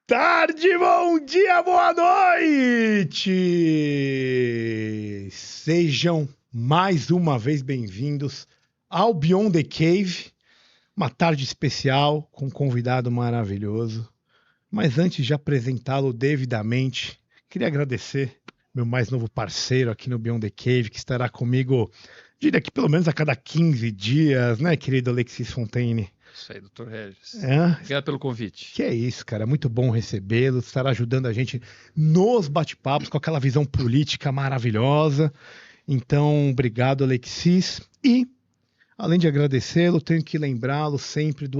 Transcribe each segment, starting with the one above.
tarde, bom dia, boa noite! Sejam mais uma vez bem-vindos ao Beyond the Cave, uma tarde especial com um convidado maravilhoso. Mas antes de apresentá-lo devidamente, queria agradecer meu mais novo parceiro aqui no Beyond the Cave, que estará comigo, diria que pelo menos a cada 15 dias, né, querido Alexis Fontaine? Isso aí, Dr. Regis. Obrigado pelo convite. Que é isso, cara. É muito bom recebê-lo, estará ajudando a gente nos bate-papos com aquela visão política maravilhosa. Então, obrigado, Alexis. E, além de agradecê-lo, tenho que lembrá-lo sempre do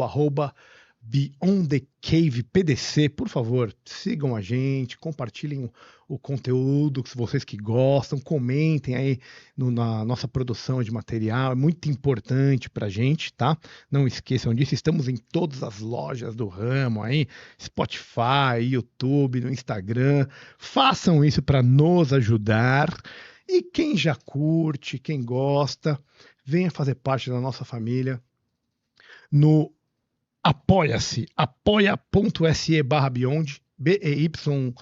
@Beyond the Cave PDC. Por favor, sigam a gente, compartilhem o conteúdo, vocês que gostam, comentem aí na nossa produção de material, é muito importante pra gente, tá? Não esqueçam disso, estamos em todas as lojas do ramo aí, Spotify, YouTube, no Instagram, façam isso para nos ajudar. E quem já curte, quem gosta, venha fazer parte da nossa família no Apoia-se, apoia.se/Beyond, BEYOND,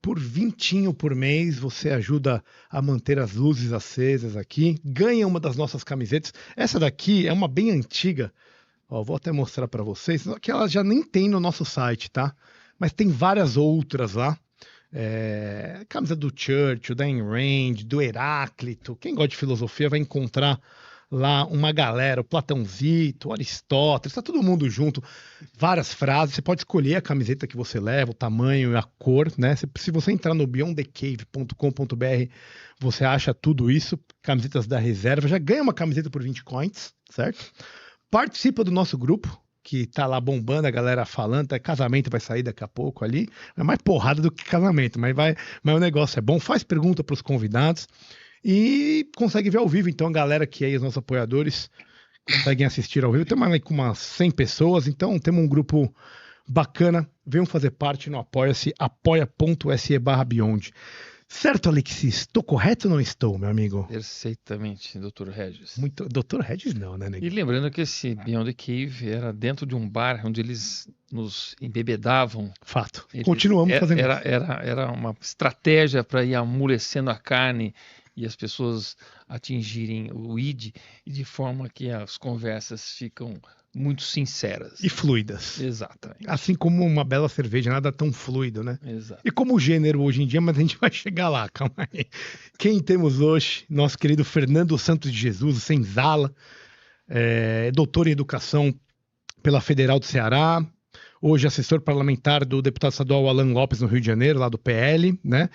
por R$20 por mês, você ajuda a manter as luzes acesas aqui, ganha uma das nossas camisetas, essa daqui é uma bem antiga, ó, vou até mostrar para vocês, que ela já nem tem no nosso site, tá? Mas tem várias outras lá, camisa do Churchill, da Ayn Rand, do Heráclito, quem gosta de filosofia vai encontrar lá uma galera, o Platãozito, o Aristóteles, tá todo mundo junto, várias frases, você pode escolher a camiseta que você leva, o tamanho e a cor, né? Se você entrar no beyondthecave.com.br, você acha tudo isso, camisetas da reserva, já ganha uma camiseta por 20 coins, certo? Participa do nosso grupo, que tá lá bombando, a galera falando, casamento vai sair daqui a pouco ali, é mais porrada do que casamento, mas o negócio é bom, faz pergunta pros convidados, e consegue ver ao vivo, então a galera que é os nossos apoiadores conseguem assistir ao vivo. Temos com umas 100 pessoas, então temos um grupo bacana. Venham fazer parte no Apoia-se, apoia.se/Beyond. Certo, Alexis? Estou correto ou não estou, meu amigo? Perfeitamente, Dr. Regis. Muito, Dr. Regis não, né, E lembrando que esse Beyond the Cave era dentro de um bar onde eles nos embebedavam. Fato. Continuamos fazendo isso. Era uma estratégia para ir amolecendo a carne e as pessoas atingirem o ID, e de forma que as conversas ficam muito sinceras. E fluidas. Exatamente. Assim como uma bela cerveja, nada tão fluido, né? Exato. E como o gênero hoje em dia, mas a gente vai chegar lá, calma aí. Quem temos hoje? Nosso querido Fernando Santos de Jesus, o Senzala, doutor em educação pela Federal do Ceará, hoje assessor parlamentar do deputado estadual Alan Lopes no Rio de Janeiro, lá do PL, né?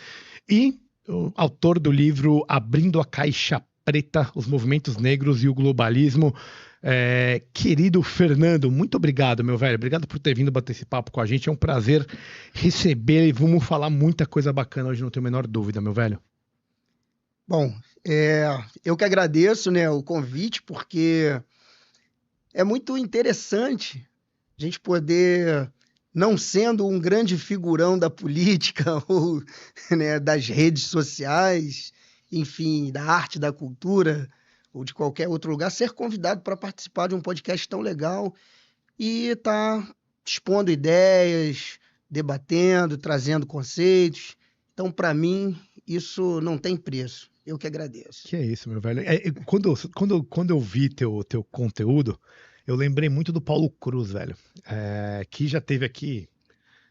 E o autor do livro Abrindo a Caixa Preta, os movimentos negros e o globalismo. Querido Fernando, muito obrigado, meu velho. Obrigado por ter vindo bater esse papo com a gente. É um prazer receber e vamos falar muita coisa bacana hoje, não tenho a menor dúvida, meu velho. Bom, eu que agradeço, né, o convite, porque é muito interessante a gente poder, não sendo um grande figurão da política ou, né, das redes sociais, enfim, da arte, da cultura ou de qualquer outro lugar, ser convidado para participar de um podcast tão legal e estar expondo ideias, debatendo, trazendo conceitos. Então, para mim, isso não tem preço. Eu que agradeço. Que é isso, meu velho. Quando eu vi teu conteúdo, eu lembrei muito do Paulo Cruz, velho. Que já teve aqui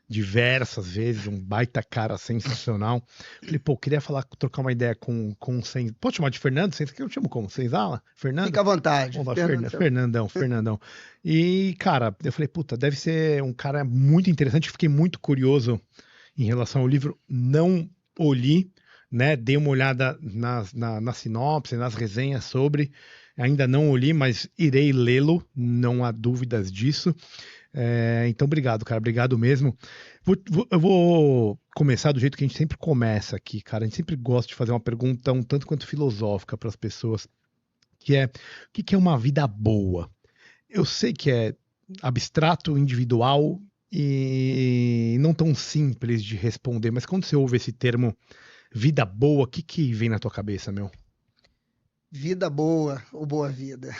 diversas vezes, um baita cara sensacional. Falei, pô, queria trocar uma ideia com o Senzala. Pode chamar de Fernando? Eu chamo como? Senzala? Fernando? Fica à vontade. Fernandão. E, cara, eu falei, puta, deve ser um cara muito interessante. Fiquei muito curioso em relação ao livro. Não o li, né? Dei uma olhada na sinopse, nas resenhas sobre. Ainda não o li, mas irei lê-lo, não há dúvidas disso. Então, obrigado, cara. Obrigado mesmo. Eu vou começar do jeito que a gente sempre começa aqui, cara. A gente sempre gosta de fazer uma pergunta um tanto quanto filosófica para as pessoas, que é, o que é uma vida boa? Eu sei que é abstrato, individual e não tão simples de responder, mas quando você ouve esse termo vida boa, o que vem na tua cabeça, meu? Vida boa ou boa vida?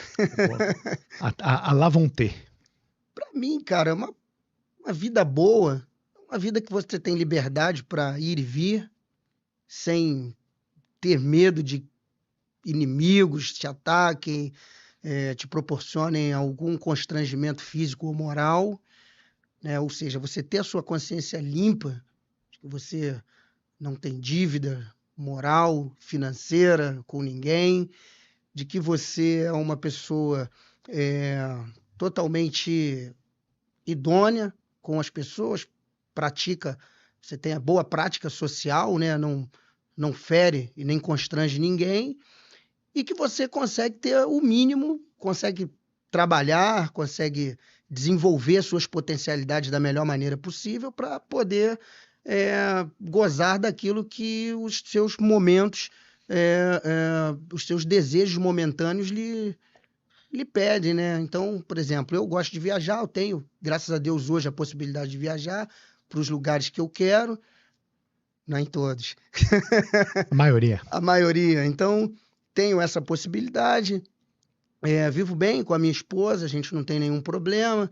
A lá vão ter. Para mim, cara, é uma Uma vida boa, uma vida que você tem liberdade para ir e vir, sem ter medo de inimigos te ataquem, te proporcionem algum constrangimento físico ou moral, né? Ou seja, você ter a sua consciência limpa, que você não tem dívida moral, financeira com ninguém, de que você é uma pessoa totalmente idônea com as pessoas, você tem a boa prática social, né? Não fere e nem constrange ninguém, e que você consegue ter o mínimo, consegue trabalhar, consegue desenvolver suas potencialidades da melhor maneira possível para poder gozar daquilo que os seus momentos, os seus desejos momentâneos lhe pedem, né? Então, por exemplo, eu gosto de viajar, eu tenho, graças a Deus, hoje a possibilidade de viajar para os lugares que eu quero, não em todos. A maioria. A maioria. Então, tenho essa possibilidade, vivo bem com a minha esposa, a gente não tem nenhum problema,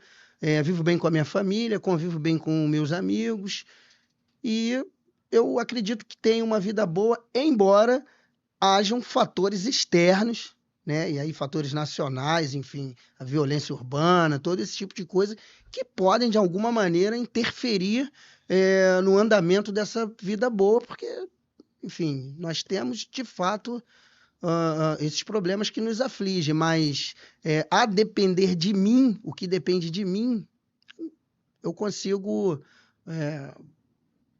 vivo bem com a minha família, convivo bem com meus amigos, e eu acredito que tenho uma vida boa, embora hajam fatores externos, né? E aí fatores nacionais, enfim, a violência urbana, todo esse tipo de coisa, que podem, de alguma maneira, interferir no andamento dessa vida boa, porque, enfim, nós temos, de fato, esses problemas que nos afligem, mas a depender de mim, o que depende de mim, eu consigo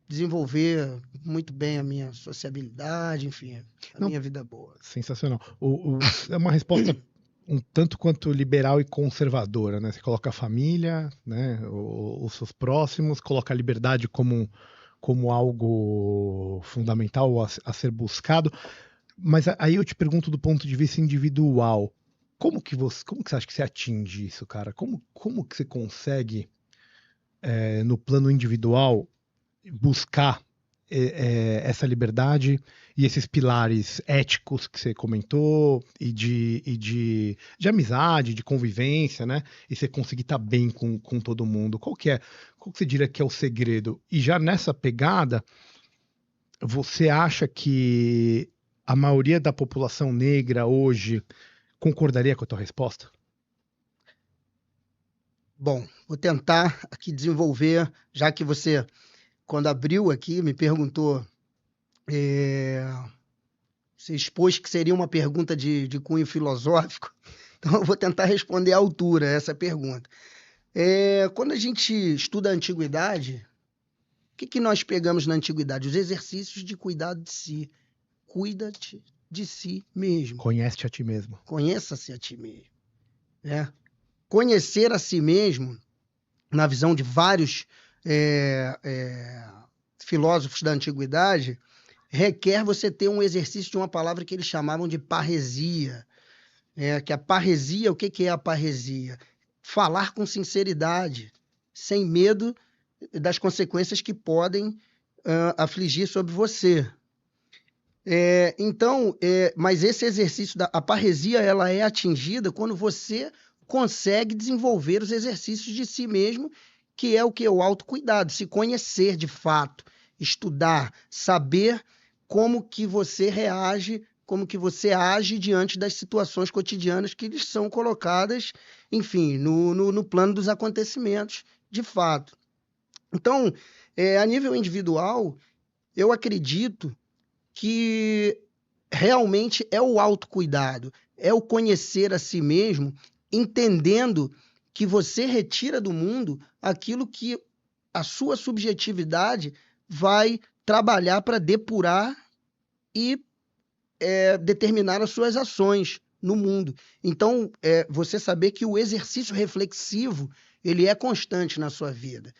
desenvolver muito bem a minha sociabilidade, enfim, minha vida boa. Sensacional. É uma resposta um tanto quanto liberal e conservadora, né? Você coloca a família, né? Os seus próximos, coloca a liberdade como algo fundamental a ser buscado. Mas aí eu te pergunto do ponto de vista individual, como que você acha que você atinge isso, cara? Como que você consegue, no plano individual, buscar essa liberdade e esses pilares éticos que você comentou e de amizade, de convivência, né? E você conseguir estar bem com todo mundo. Qual que você diria que é o segredo? E já nessa pegada, você acha que a maioria da população negra hoje concordaria com a tua resposta? Bom, vou tentar aqui desenvolver, já que você, quando abriu aqui, me perguntou, você expôs que seria uma pergunta de cunho filosófico, então eu vou tentar responder à altura essa pergunta. Quando a gente estuda a antiguidade, o que nós pegamos na antiguidade? Os exercícios de cuidado de si. Cuida-te de si mesmo. Conhece-te a ti mesmo. Conheça-se a ti mesmo. Conhecer a si mesmo, na visão de vários filósofos da antiguidade, requer você ter um exercício de uma palavra que eles chamavam de parresia. Que a parresia, o que é a parresia? Falar com sinceridade, sem medo das consequências que podem afligir sobre você. Mas esse exercício a parresia, ela é atingida quando você consegue desenvolver os exercícios de si mesmo, que é o que? O autocuidado, se conhecer de fato, estudar, saber como que você reage, como que você age diante das situações cotidianas que lhes são colocadas, enfim, no plano dos acontecimentos, de fato. Então, a nível individual, eu acredito que realmente é o autocuidado, é o conhecer a si mesmo, entendendo que você retira do mundo aquilo que a sua subjetividade vai trabalhar para depurar e determinar as suas ações no mundo. Então, você saber que o exercício reflexivo, ele é constante na sua vida.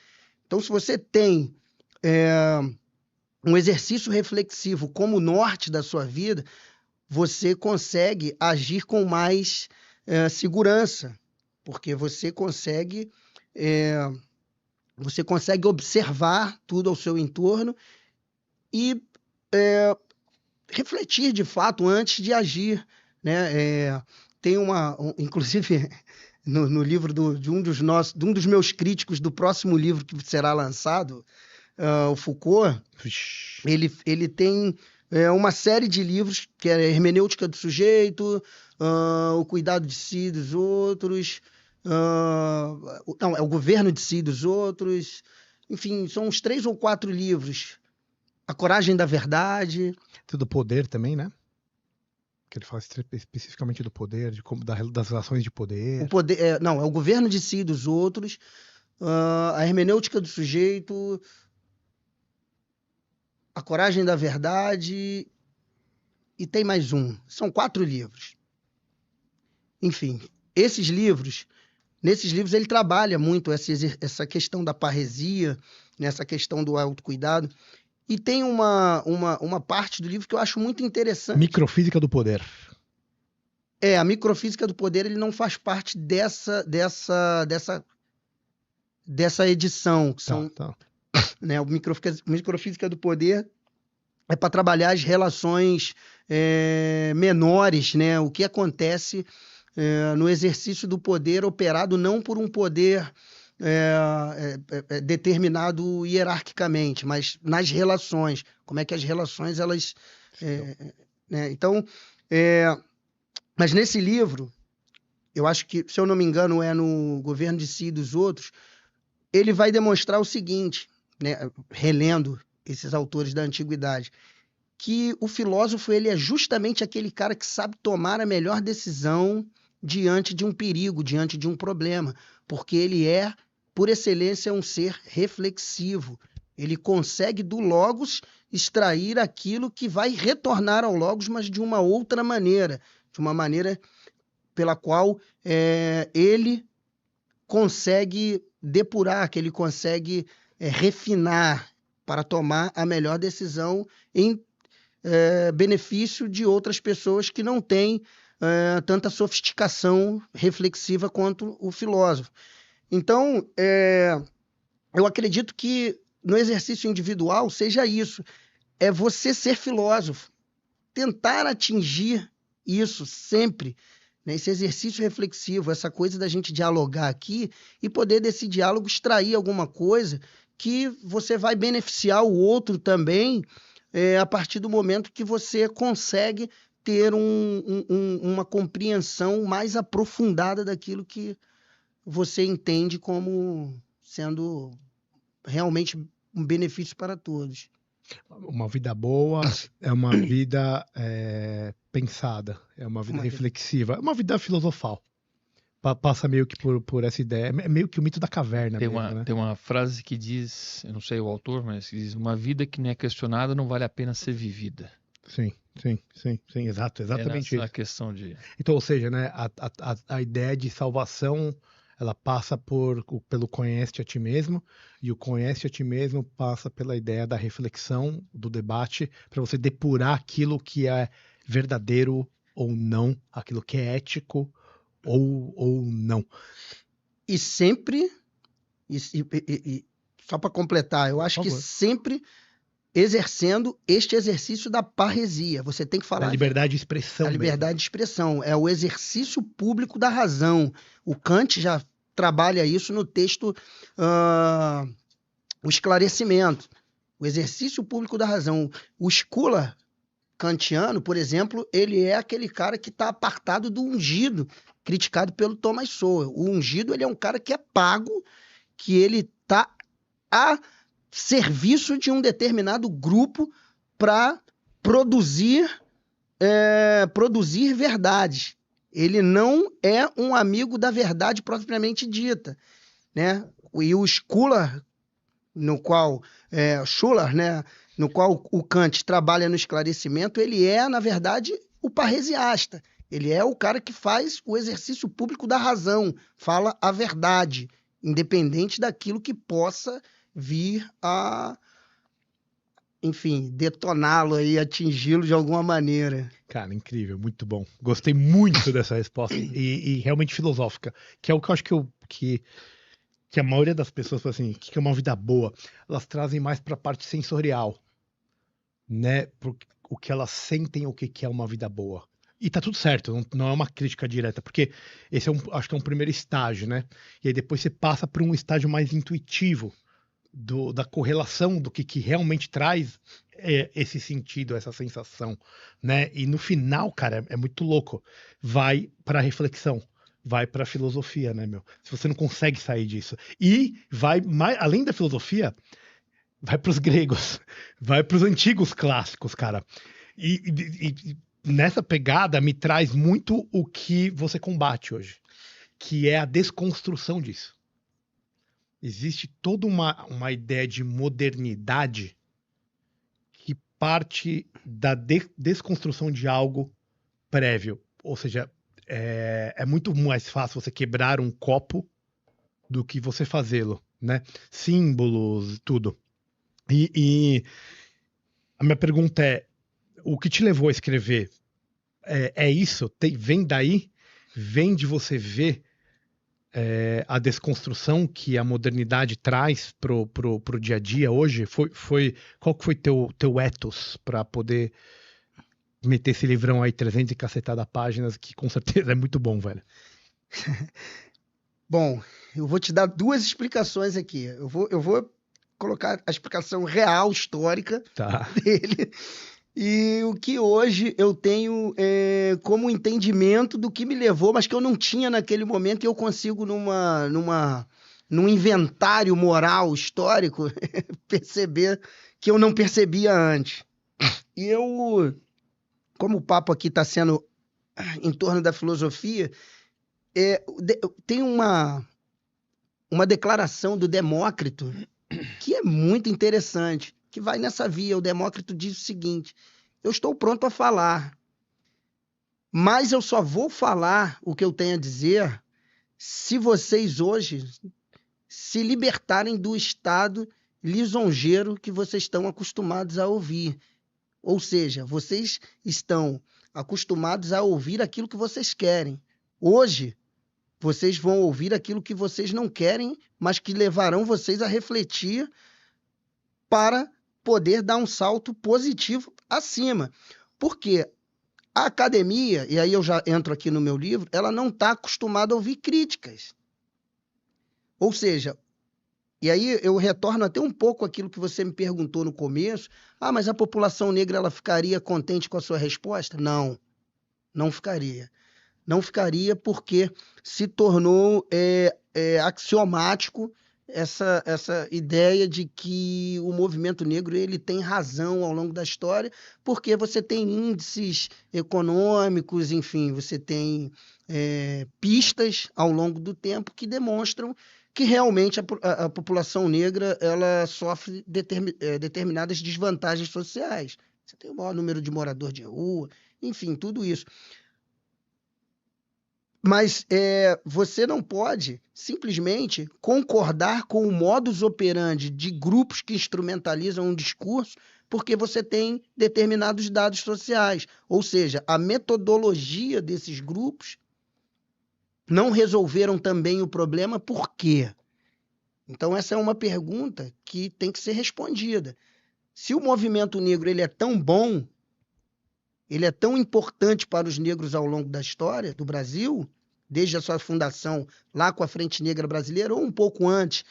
Então, se você tem um exercício reflexivo como norte da sua vida, você consegue agir com mais segurança, porque você consegue observar tudo ao seu entorno e refletir de fato antes de agir, né? Tem inclusive, no livro de um dos meus críticos do próximo livro que será lançado, o Foucault, ele tem uma série de livros, que é a Hermenêutica do Sujeito, o Cuidado de Si e dos Outros, não, é o Governo de Si e dos Outros, enfim, são uns 3 ou 4 livros. A Coragem da Verdade. Do poder também, né? Que ele fala especificamente do poder, das relações de poder. O poder, não, é o Governo de Si e dos Outros, a Hermenêutica do Sujeito, A Coragem da Verdade, e tem mais um. São 4 livros. Enfim, nesses livros ele trabalha muito essa questão da parresia, nessa questão do autocuidado. E tem uma parte do livro que eu acho muito interessante. Microfísica do poder. A microfísica do poder, ele não faz parte dessa edição. Tá. Né, o microfísica do poder é para trabalhar as relações menores, né? O que acontece no exercício do poder operado não por um poder determinado hierarquicamente, mas nas relações. Como é que as relações, elas... né? Então, mas nesse livro, eu acho que, se eu não me engano, é no Governo de Si e dos Outros, ele vai demonstrar o seguinte, né, relendo esses autores da antiguidade, que o filósofo, ele é justamente aquele cara que sabe tomar a melhor decisão diante de um perigo, diante de um problema, porque ele é, por excelência, um ser reflexivo. Ele consegue do logos extrair aquilo que vai retornar ao logos, mas de uma outra maneira, de uma maneira pela qual ele consegue depurar, que ele consegue refinar para tomar a melhor decisão em benefício de outras pessoas que não têm tanta sofisticação reflexiva quanto o filósofo. Então, eu acredito que no exercício individual seja isso, é você ser filósofo, tentar atingir isso sempre, né? Esse exercício reflexivo, essa coisa da gente dialogar aqui e poder desse diálogo extrair alguma coisa que você vai beneficiar o outro também a partir do momento que você consegue ter uma compreensão mais aprofundada daquilo que você entende como sendo realmente um benefício para todos. Uma vida boa é uma vida pensada, é uma vida reflexiva, é uma vida filosofal. Passa meio que por essa ideia, é meio que o mito da caverna. Tem uma frase que diz, eu não sei o autor, mas que diz: uma vida que não é questionada não vale a pena ser vivida. Sim, exatamente isso. A questão de... Então, ou seja, né, a ideia de salvação, ela passa pelo conhece a ti mesmo, e o conhece a ti mesmo passa pela ideia da reflexão, do debate, para você depurar aquilo que é verdadeiro ou não, aquilo que é ético ou não. E sempre, só para completar, eu acho que sempre exercendo este exercício da parresia. Você tem que falar... A liberdade de expressão. A liberdade de expressão. É o exercício público da razão. O Kant já trabalha isso no texto O Esclarecimento. O exercício público da razão. O Schuller kantiano, por exemplo, ele é aquele cara que está apartado do ungido, criticado pelo Thomas Sowell. O ungido, ele é um cara que é pago, que ele está a serviço de um determinado grupo para produzir verdades. Ele não é um amigo da verdade propriamente dita, né? E o Schuller, né, no qual o Kant trabalha no esclarecimento, ele é, na verdade, o parresiasta. Ele é o cara que faz o exercício público da razão, fala a verdade, independente daquilo que possa vir a, enfim, detoná-lo aí, atingi-lo de alguma maneira. Cara, incrível, muito bom. Gostei muito dessa resposta e realmente filosófica, que é o que eu acho que a maioria das pessoas fala assim, o que é uma vida boa? Elas trazem mais para a parte sensorial, né? O que elas sentem, o que é uma vida boa. E tá tudo certo, não é uma crítica direta, porque esse acho que é um primeiro estágio, né? E aí depois você passa para um estágio mais intuitivo da correlação do que realmente traz esse sentido, essa sensação, né? E no final, cara, é muito louco. Vai para reflexão, vai para filosofia, né, meu? Se você não consegue sair disso. E vai, além da filosofia, vai para os gregos, vai para os antigos clássicos, cara. E nessa pegada me traz muito o que você combate hoje, que é a desconstrução disso. Existe toda uma ideia de modernidade que parte da desconstrução de algo prévio. Ou seja, é muito mais fácil você quebrar um copo do que você fazê-lo, né? Símbolos, tudo. E a minha pergunta é, o que te levou a escrever é isso? Vem daí? Vem de você ver a desconstrução que a modernidade traz pro dia a dia hoje? Qual que foi teu ethos para poder meter esse livrão aí, 300 e cacetada páginas, que com certeza é muito bom, velho? Bom, eu vou te dar duas explicações aqui. Eu vou colocar a explicação real, histórica dele, e o que hoje eu tenho como entendimento do que me levou, mas que eu não tinha naquele momento, e eu consigo num inventário moral histórico perceber que eu não percebia antes. E como o papo aqui está sendo em torno da filosofia, tem uma declaração do Demócrito que é muito interessante, que vai nessa via. O Demócrito diz o seguinte: eu estou pronto a falar, mas eu só vou falar o que eu tenho a dizer se vocês hoje se libertarem do estado lisonjeiro que vocês estão acostumados a ouvir. Ou seja, vocês estão acostumados a ouvir aquilo que vocês querem. Hoje, vocês vão ouvir aquilo que vocês não querem, mas que levarão vocês a refletir para poder dar um salto positivo acima. Porque a academia, e aí eu já entro aqui no meu livro, ela não está acostumada a ouvir críticas. Ou seja, e aí eu retorno até um pouco aquilo que você me perguntou no começo. Ah, mas a população negra ela ficaria contente com a sua resposta? Não, não ficaria. Não ficaria porque se tornou axiomático essa ideia de que o movimento negro ele tem razão ao longo da história, porque você tem índices econômicos, enfim, você tem pistas ao longo do tempo que demonstram que realmente a população negra ela sofre determinadas desvantagens sociais. Você tem o maior número de morador de rua, enfim, tudo isso. Mas você não pode simplesmente concordar com o modus operandi de grupos que instrumentalizam um discurso porque você tem determinados dados sociais. Ou seja, a metodologia desses grupos não resolveram também o problema. Por quê? Então, essa é uma pergunta que tem que ser respondida. Se o movimento negro ele é tão bom, ele é tão importante para os negros ao longo da história do Brasil, desde a sua fundação lá com a Frente Negra Brasileira, ou um pouco antes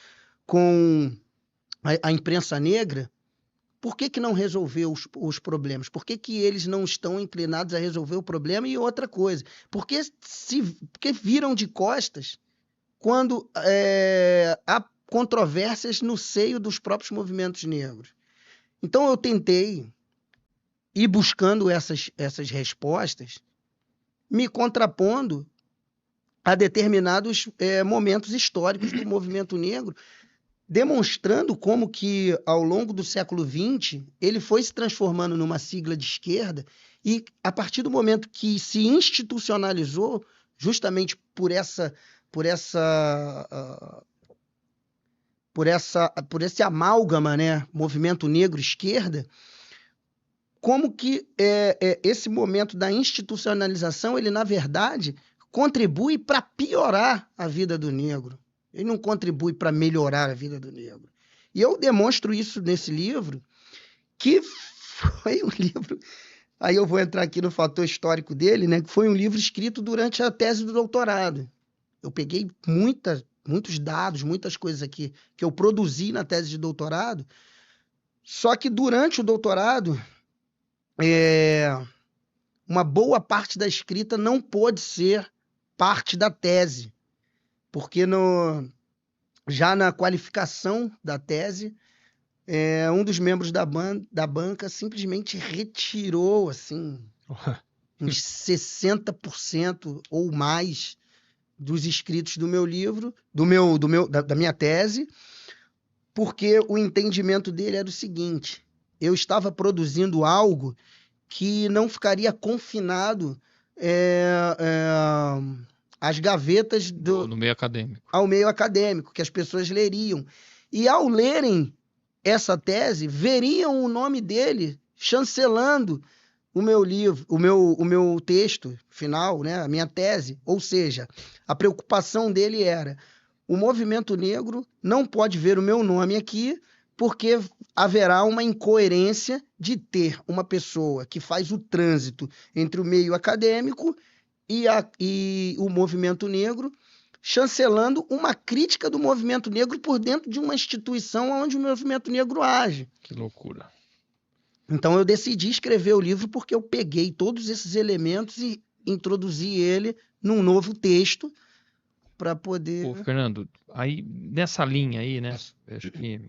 com a imprensa negra, por que não resolveu os problemas? Por que eles não estão inclinados a resolver o problema? E outra coisa, porque viram de costas quando há controvérsias no seio dos próprios movimentos negros? Então eu tentei ir buscando essas respostas, me contrapondo a determinados momentos históricos do movimento negro, demonstrando como que, ao longo do século XX, ele foi se transformando numa sigla de esquerda e, a partir do momento que se institucionalizou, justamente por esse amálgama, né, movimento negro-esquerda, como que esse momento da institucionalização, ele, na verdade, contribui para piorar a vida do negro. Ele não contribui para melhorar a vida do negro. E eu demonstro isso nesse livro, que foi um livro Aí eu vou entrar aqui no fator histórico dele, né? Que foi um livro escrito durante a tese do doutorado. Eu peguei muitos dados, muitas coisas aqui que eu produzi na tese de doutorado, só que durante o doutorado, uma boa parte da escrita não pôde ser parte da tese, porque já na qualificação da tese, um dos membros da banca simplesmente retirou assim, uns 60% ou mais dos escritos do meu livro, da minha tese, porque o entendimento dele era o seguinte: eu estava produzindo algo que não ficaria confinado às gavetas no meio acadêmico. Ao meio acadêmico, que as pessoas leriam. E ao lerem essa tese, veriam o nome dele chancelando o meu livro, o meu texto final, né, a minha tese. Ou seja, a preocupação dele era: o movimento negro não pode ver o meu nome aqui, porque haverá uma incoerência de ter uma pessoa que faz o trânsito entre o meio acadêmico e o movimento negro, chancelando uma crítica do movimento negro por dentro de uma instituição onde o movimento negro age. Que loucura. Então eu decidi escrever o livro porque eu peguei todos esses elementos e introduzi ele num novo texto para poder... Pô, Fernando, aí nessa linha aí, né, acho que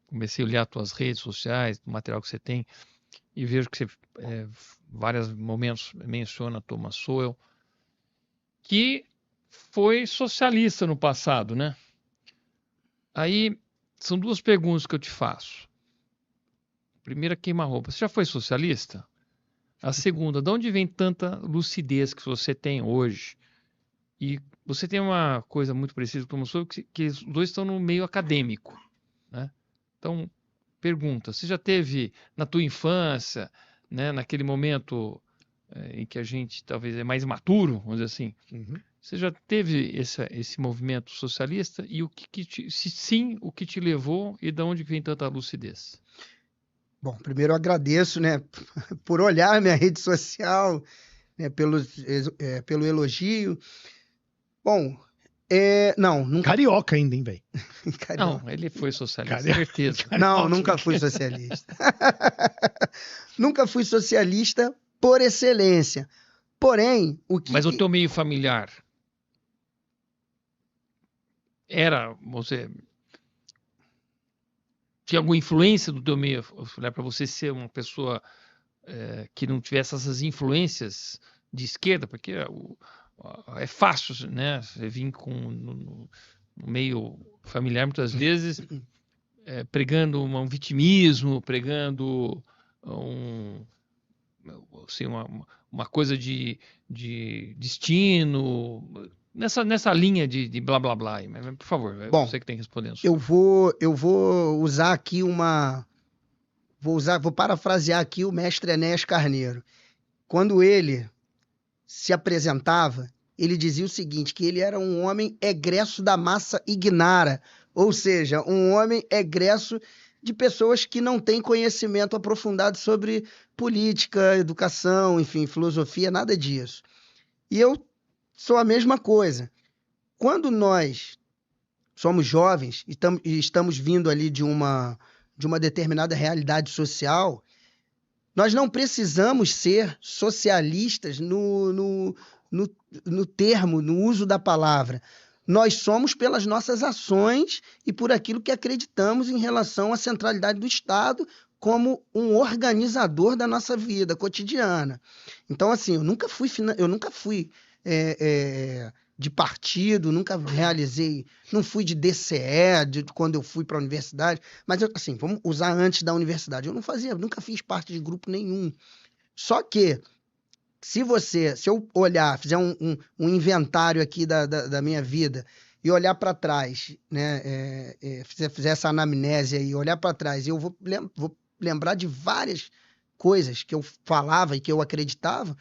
comecei a olhar as tuas redes sociais, o material que você tem, e vejo que você, vários momentos, menciona Thomas Sowell, que foi socialista no passado, né? Aí, são duas perguntas que eu te faço. Primeira, queima-roupa. Você já foi socialista? A segunda, de onde vem tanta lucidez que você tem hoje? E você tem uma coisa muito precisa, como sou, que os dois estão no meio acadêmico, né? Então, pergunta, você já teve na tua infância, né, naquele momento em que a gente talvez é mais maturo, vamos dizer assim, você já teve esse movimento socialista e se sim, o que te levou e de onde vem tanta lucidez? Bom, primeiro eu agradeço, né, por olhar minha rede social, né, pelo elogio. Bom, não, nunca... Carioca ainda, hein, velho? Não, ele foi socialista, certeza. Não, nunca fui socialista. Nunca fui socialista por excelência. Porém, Mas o teu meio familiar era, você tinha alguma influência do teu meio familiar para você ser uma pessoa que não tivesse essas influências de esquerda? Porque é fácil, né? Você vir no meio familiar muitas vezes pregando um vitimismo, pregando assim, uma coisa de destino, nessa linha de blá blá blá. Mas, por favor, bom, você que tem respondendo. Eu vou usar aqui vou parafrasear aqui o mestre Enéas Carneiro. Quando ele se apresentava, ele dizia o seguinte, que ele era um homem egresso da massa ignara, ou seja, um homem egresso de pessoas que não têm conhecimento aprofundado sobre política, educação, enfim, filosofia, nada disso. E eu sou a mesma coisa. Quando nós somos jovens e estamos vindo ali de uma determinada realidade social, nós não precisamos ser socialistas no termo, no uso da palavra. Nós somos pelas nossas ações e por aquilo que acreditamos em relação à centralidade do Estado como um organizador da nossa vida cotidiana. Então, assim, eu nunca fui de partido, nunca realizei, não fui de DCE, quando eu fui para a universidade, mas, assim, vamos usar antes da universidade. Eu nunca fiz parte de grupo nenhum. Só que, se eu olhar, fizer um inventário aqui da minha vida e olhar para trás, né, fizer essa anamnese aí, olhar para trás, eu vou lembrar de várias coisas que eu falava e que eu acreditava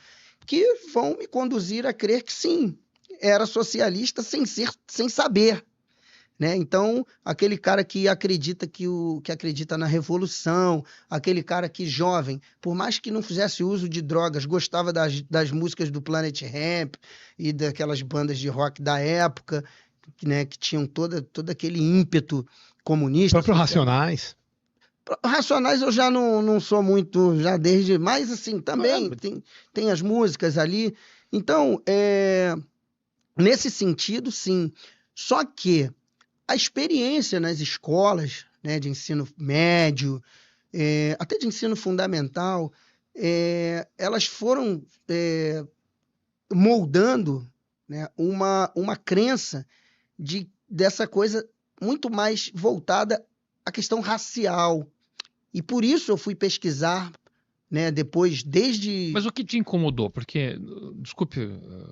que vão me conduzir a crer que sim, era socialista sem saber. né? Então, aquele cara que acredita que acredita na revolução, aquele cara que jovem, por mais que não fizesse uso de drogas, gostava das músicas do Planet Hemp e daquelas bandas de rock da época, né, que tinham todo aquele ímpeto comunista. Próprio Racionais. Racionais eu já não sou muito, já desde, mas assim, também tem as músicas ali. Então, nesse sentido, sim. Só que a experiência nas escolas, né, de ensino médio, até de ensino fundamental, elas foram moldando, né, uma crença dessa coisa muito mais voltada à questão racial. E por isso eu fui pesquisar, né, depois, desde... Mas o que te incomodou? Porque, desculpe,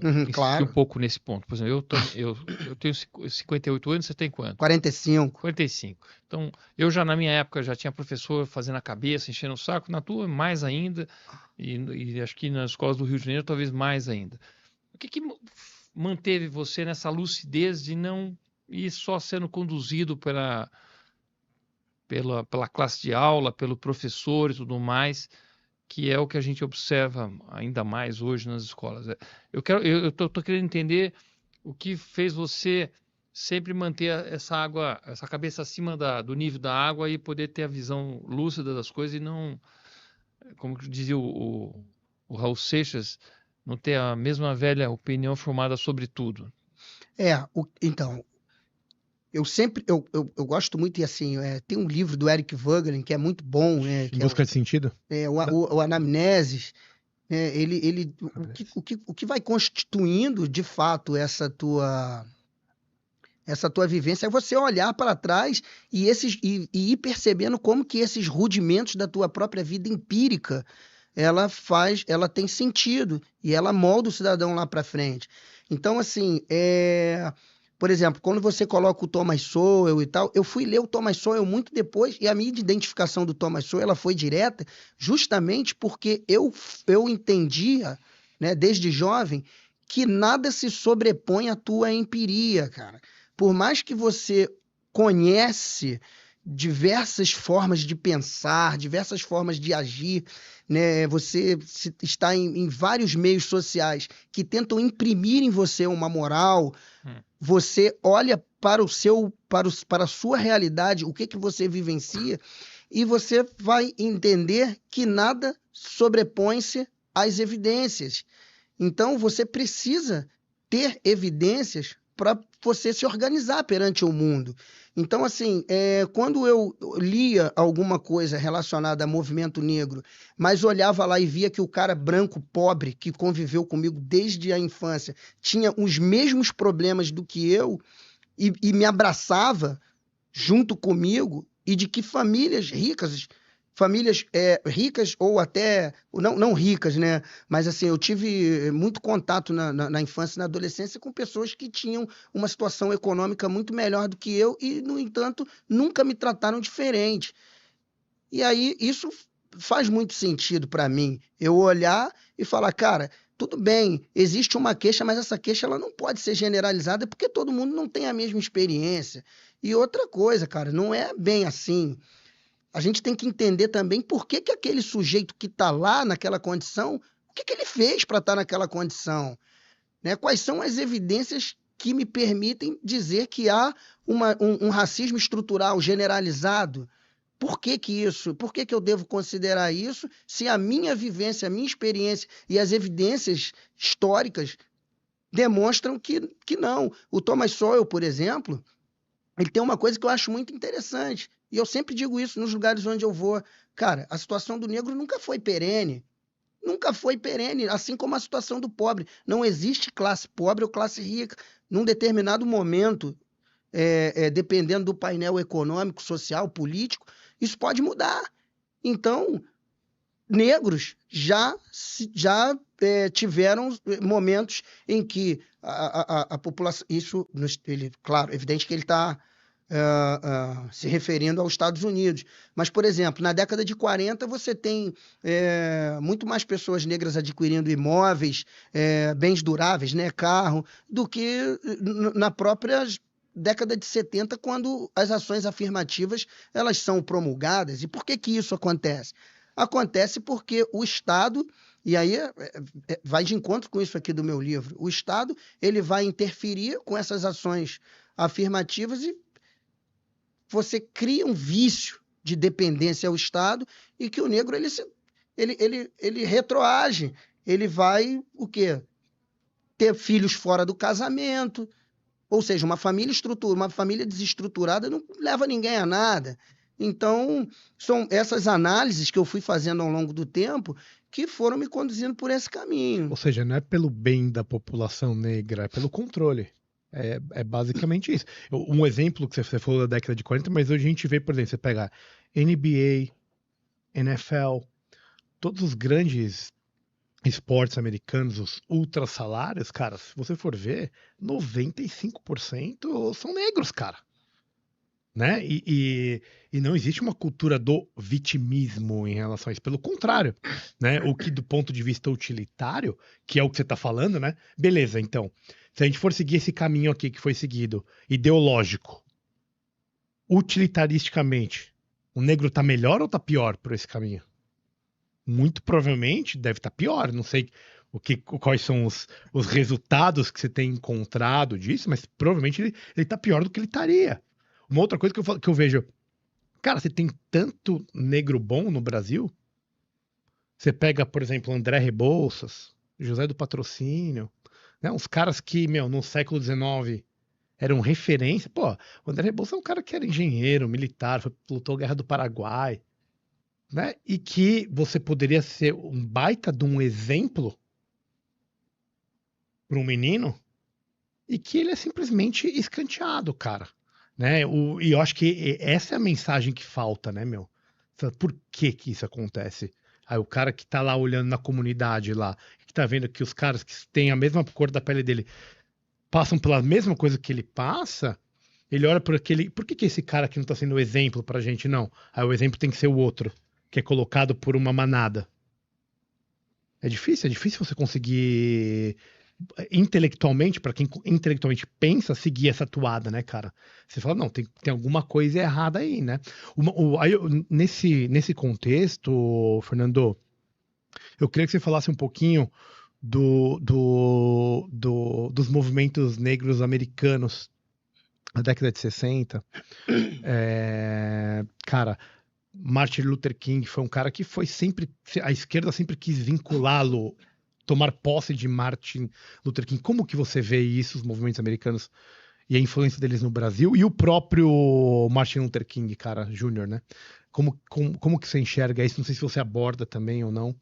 insistir claro. um pouco nesse ponto. Por exemplo, eu tenho 58 anos, você tem quanto? 45. 45. Então, eu já na minha época já tinha professor fazendo a cabeça, enchendo o saco, na tua mais ainda, e acho que nas escolas do Rio de Janeiro talvez mais ainda. O que manteve você nessa lucidez de não ir só sendo conduzido pela classe de aula, pelo professor e tudo mais, que é o que a gente observa ainda mais hoje nas escolas? Eu tô querendo entender o que fez você sempre manter essa cabeça acima do nível da água e poder ter a visão lúcida das coisas e não, como dizia o Raul Seixas, não ter a mesma velha opinião formada sobre tudo. Então, eu gosto muito, e assim, tem um livro do Eric Voegelin que é muito bom, né? Em Busca de Sentido? O Anamneses. O que vai constituindo, de fato, essa tua vivência é você olhar para trás e ir percebendo como que esses rudimentos da tua própria vida empírica ela tem sentido e ela molda o cidadão lá para frente. Então, assim, por exemplo, quando você coloca o Thomas Sowell e tal, eu fui ler o Thomas Sowell muito depois, e a minha identificação do Thomas Sowell ela foi direta, justamente porque eu entendia, né, desde jovem, que nada se sobrepõe à tua empiria, cara. Por mais que você conhece diversas formas de pensar, diversas formas de agir, né? Você está em vários meios sociais que tentam imprimir em você uma moral. Você olha para a sua realidade, o que você vivencia, e você vai entender que nada sobrepõe-se às evidências. Então, você precisa ter evidências para você se organizar perante o mundo. Então, assim, quando eu lia alguma coisa relacionada a movimento negro, mas olhava lá e via que o cara branco, pobre, que conviveu comigo desde a infância, tinha os mesmos problemas do que eu e me abraçava junto comigo, e de que famílias ricas ou até, não ricas, né? Mas assim, eu tive muito contato na infância e na adolescência com pessoas que tinham uma situação econômica muito melhor do que eu e, no entanto, nunca me trataram diferente. E aí, isso faz muito sentido para mim, eu olhar e falar, cara, tudo bem, existe uma queixa, mas essa queixa ela não pode ser generalizada porque todo mundo não tem a mesma experiência. E outra coisa, cara, não é bem assim. A gente tem que entender também por que aquele sujeito que está lá naquela condição, o que ele fez para estar naquela condição, né? Quais são as evidências que me permitem dizer que há um racismo estrutural generalizado? Por que isso? Por que eu devo considerar isso se a minha vivência, a minha experiência e as evidências históricas demonstram que não? O Thomas Sowell, por exemplo, ele tem uma coisa que eu acho muito interessante. E eu sempre digo isso nos lugares onde eu vou. Cara, a situação do negro nunca foi perene. Nunca foi perene, assim como a situação do pobre. Não existe classe pobre ou classe rica. Num determinado momento, dependendo do painel econômico, social, político, isso pode mudar. Então, negros já tiveram momentos em que a população... Claro, evidente que ele está... se referindo aos Estados Unidos. Mas, por exemplo, na década de 40, você tem muito mais pessoas negras adquirindo imóveis, bens duráveis, né, carro, do que década de 70, quando as ações afirmativas elas são promulgadas. E por que que isso acontece? Acontece porque o Estado, e aí vai de encontro com isso aqui do meu livro, o Estado ele vai interferir com essas ações afirmativas e você cria um vício de dependência ao Estado e que o negro ele retroage, ele vai o quê? Ter filhos fora do casamento, ou seja, uma família desestruturada não leva ninguém a nada. Então, são essas análises que eu fui fazendo ao longo do tempo que foram me conduzindo por esse caminho. Ou seja, não é pelo bem da população negra, é pelo controle. É basicamente isso. Um exemplo que você falou da década de 40, mas hoje a gente vê, por exemplo, você pega NBA, NFL, todos os grandes esportes americanos, os ultra salários, cara, se você for ver, 95% são negros, cara. Né? E não existe uma cultura do vitimismo em relação a isso. Pelo contrário, né? O que do ponto de vista utilitário, que é o que você está falando, né? Beleza, então, se a gente for seguir esse caminho aqui que foi seguido, ideológico, utilitaristicamente, o negro tá melhor ou tá pior por esse caminho? Muito provavelmente deve estar pior. Não sei quais são os resultados que você tem encontrado disso, mas provavelmente ele tá pior do que ele estaria. Uma outra coisa que eu vejo, cara, você tem tanto negro bom no Brasil. Você pega, por exemplo, André Rebouças, José do Patrocínio, né? Uns caras que, no século XIX eram referência. Pô, o André Rebouças é um cara que era engenheiro, militar, lutou a Guerra do Paraguai, né? E que você poderia ser um baita de um exemplo para um menino e que ele é simplesmente escanteado, cara. Né? E eu acho que essa é a mensagem que falta, né, meu? Por que que isso acontece? Aí o cara que tá lá olhando na comunidade lá, que tá vendo que os caras que têm a mesma cor da pele dele passam pela mesma coisa que ele passa, ele olha por aquele... Por que que esse cara aqui não tá sendo o exemplo pra gente, não? Aí o exemplo tem que ser o outro, que é colocado por uma manada. É difícil você conseguir... intelectualmente, para quem intelectualmente pensa, seguir essa toada, né, cara? Você fala, não, tem alguma coisa errada aí, né? Nesse contexto, Fernando, eu queria que você falasse um pouquinho dos movimentos negros americanos na década de 60. Cara, Martin Luther King foi um cara que foi sempre... A esquerda sempre quis vinculá-lo, tomar posse de Martin Luther King. Como que você vê isso, os movimentos americanos e a influência deles no Brasil? E o próprio Martin Luther King, cara, Jr., né? Como que você enxerga isso? Não sei se você aborda também ou não.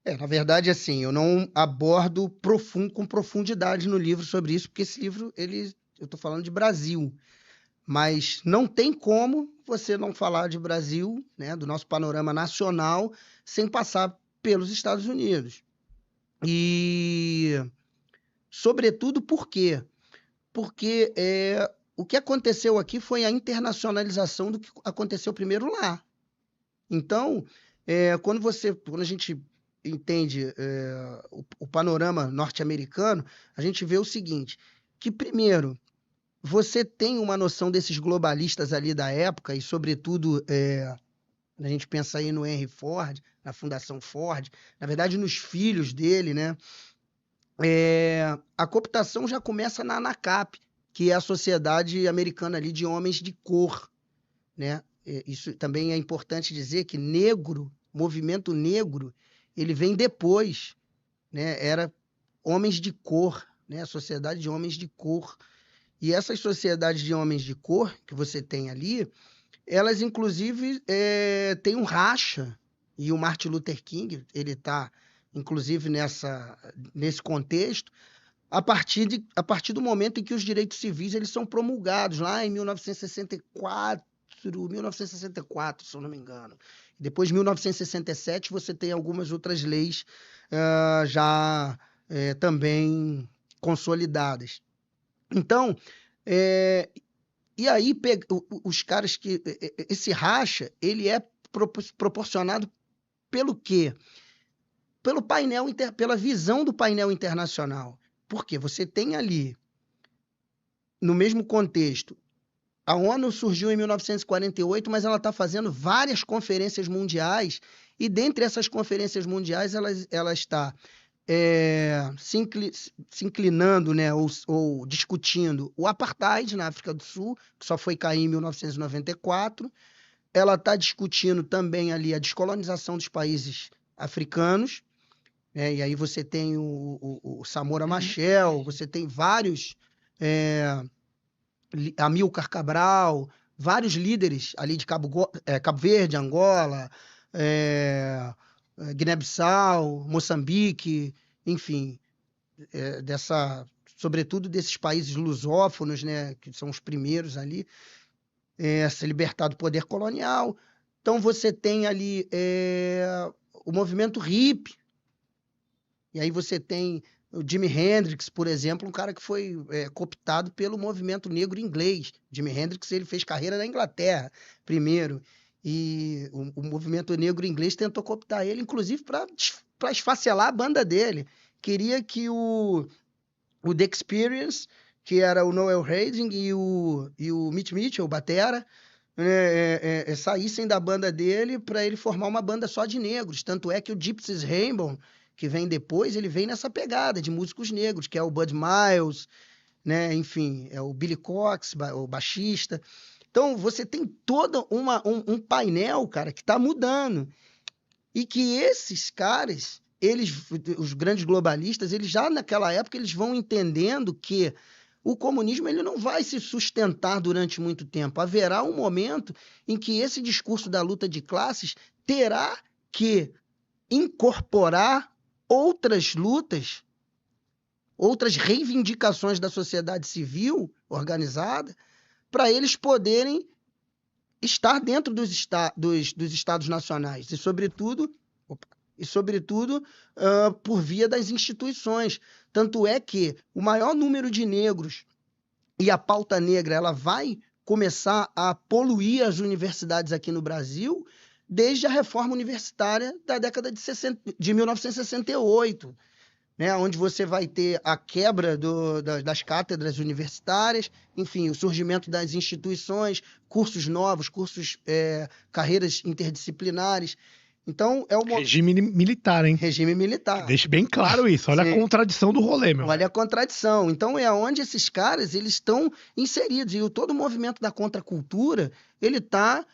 Na verdade, assim, eu não abordo com profundidade no livro sobre isso, porque esse livro, eu estou falando de Brasil. Mas não tem como você não falar de Brasil, né, do nosso panorama nacional, sem passar pelos Estados Unidos. E, sobretudo, por quê? Porque o que aconteceu aqui foi a internacionalização do que aconteceu primeiro lá. Então, quando a gente entende o panorama norte-americano, a gente vê o seguinte, que primeiro, você tem uma noção desses globalistas ali da época, e sobretudo, a gente pensa aí no Henry Ford, na Fundação Ford, na verdade nos filhos dele, né? A cooptação já começa na ANACAP, que é a Sociedade Americana ali de Homens de Cor, né? Isso também é importante dizer que movimento negro, ele vem depois, né? Era homens de cor, né? A Sociedade de Homens de Cor. E essas sociedades de homens de cor que você tem ali, elas inclusive têm um racha, e o Martin Luther King, ele está inclusive nesse contexto, a partir do momento em que os direitos civis eles são promulgados, lá em 1964, se eu não me engano. Depois de 1967, você tem algumas outras leis já também consolidadas. Então, e aí os caras que... Esse racha, ele é proporcionado pelo quê? Pela visão do painel internacional. Porque você tem ali no mesmo contexto, a ONU surgiu em 1948, mas ela está fazendo várias conferências mundiais, e dentre essas conferências mundiais ela está se inclinando, né, ou discutindo o apartheid na África do Sul, que só foi cair em 1994. Ela está discutindo também ali a descolonização dos países africanos, né, e aí você tem o Samora Machel, você tem vários, Amílcar Cabral, vários líderes ali de Cabo Verde, Angola, Guiné-Bissau, Moçambique, enfim, sobretudo desses países lusófonos, né, que são os primeiros ali, se libertar do poder colonial. Então você tem ali o movimento hippie, e aí você tem o Jimi Hendrix, por exemplo, um cara que foi cooptado pelo movimento negro inglês. Jimi Hendrix, ele fez carreira na Inglaterra primeiro, e o movimento negro inglês tentou cooptar ele, inclusive para esfacelar a banda dele. Queria que o The Experience, que era o Noel Redding e o Mitch Mitchell, o batera, saíssem da banda dele para ele formar uma banda só de negros. Tanto é que o Gypsy Rainbow, que vem depois, ele vem nessa pegada de músicos negros, que é o Bud Miles, né? Enfim, é o Billy Cox, o baixista. Então, você tem todo um painel, cara, que está mudando. E que esses caras, os grandes globalistas, eles já naquela época, eles vão entendendo que o comunismo ele não vai se sustentar durante muito tempo. Haverá um momento em que esse discurso da luta de classes terá que incorporar outras lutas, outras reivindicações da sociedade civil organizada, para eles poderem estar dentro dos estados nacionais e, sobretudo, por via das instituições. Tanto é que o maior número de negros e a pauta negra ela vai começar a poluir as universidades aqui no Brasil desde a reforma universitária da década de 1968. Né, onde você vai ter a quebra das cátedras universitárias, enfim, o surgimento das instituições, cursos novos, carreiras interdisciplinares. Então, Regime militar, hein? Regime militar. Deixe bem claro isso. Olha a contradição do rolê, meu. Olha a contradição. Então, é onde esses caras eles estão inseridos. E todo o movimento da contracultura, ele está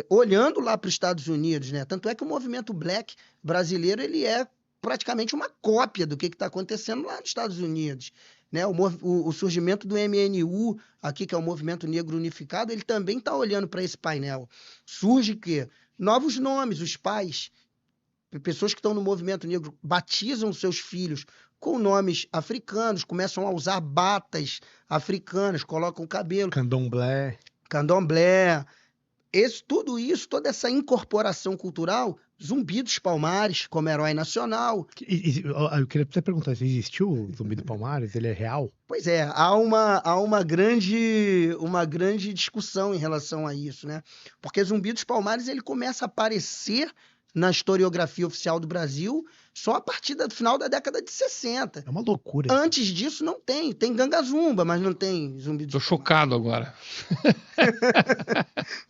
olhando lá para os Estados Unidos. Né? Tanto é que o movimento black brasileiro ele é praticamente uma cópia do que está acontecendo lá nos Estados Unidos. Né? O surgimento do MNU, aqui, que é o Movimento Negro Unificado, ele também está olhando para esse painel. Surge que novos nomes, os pais, pessoas que estão no movimento negro, batizam seus filhos com nomes africanos, começam a usar batas africanas, colocam cabelo. Candomblé. Tudo isso, toda essa incorporação cultural, Zumbi dos Palmares como herói nacional. Eu queria até perguntar, existiu o Zumbi dos Palmares? Ele é real? Pois é, há uma grande discussão em relação a isso, né? Porque Zumbi dos Palmares ele começa a aparecer na historiografia oficial do Brasil só a partir do final da década de 60. É uma loucura. Antes disso não tem. Tem Ganga Zumba, mas não tem Zumbi dos Tô chocado agora.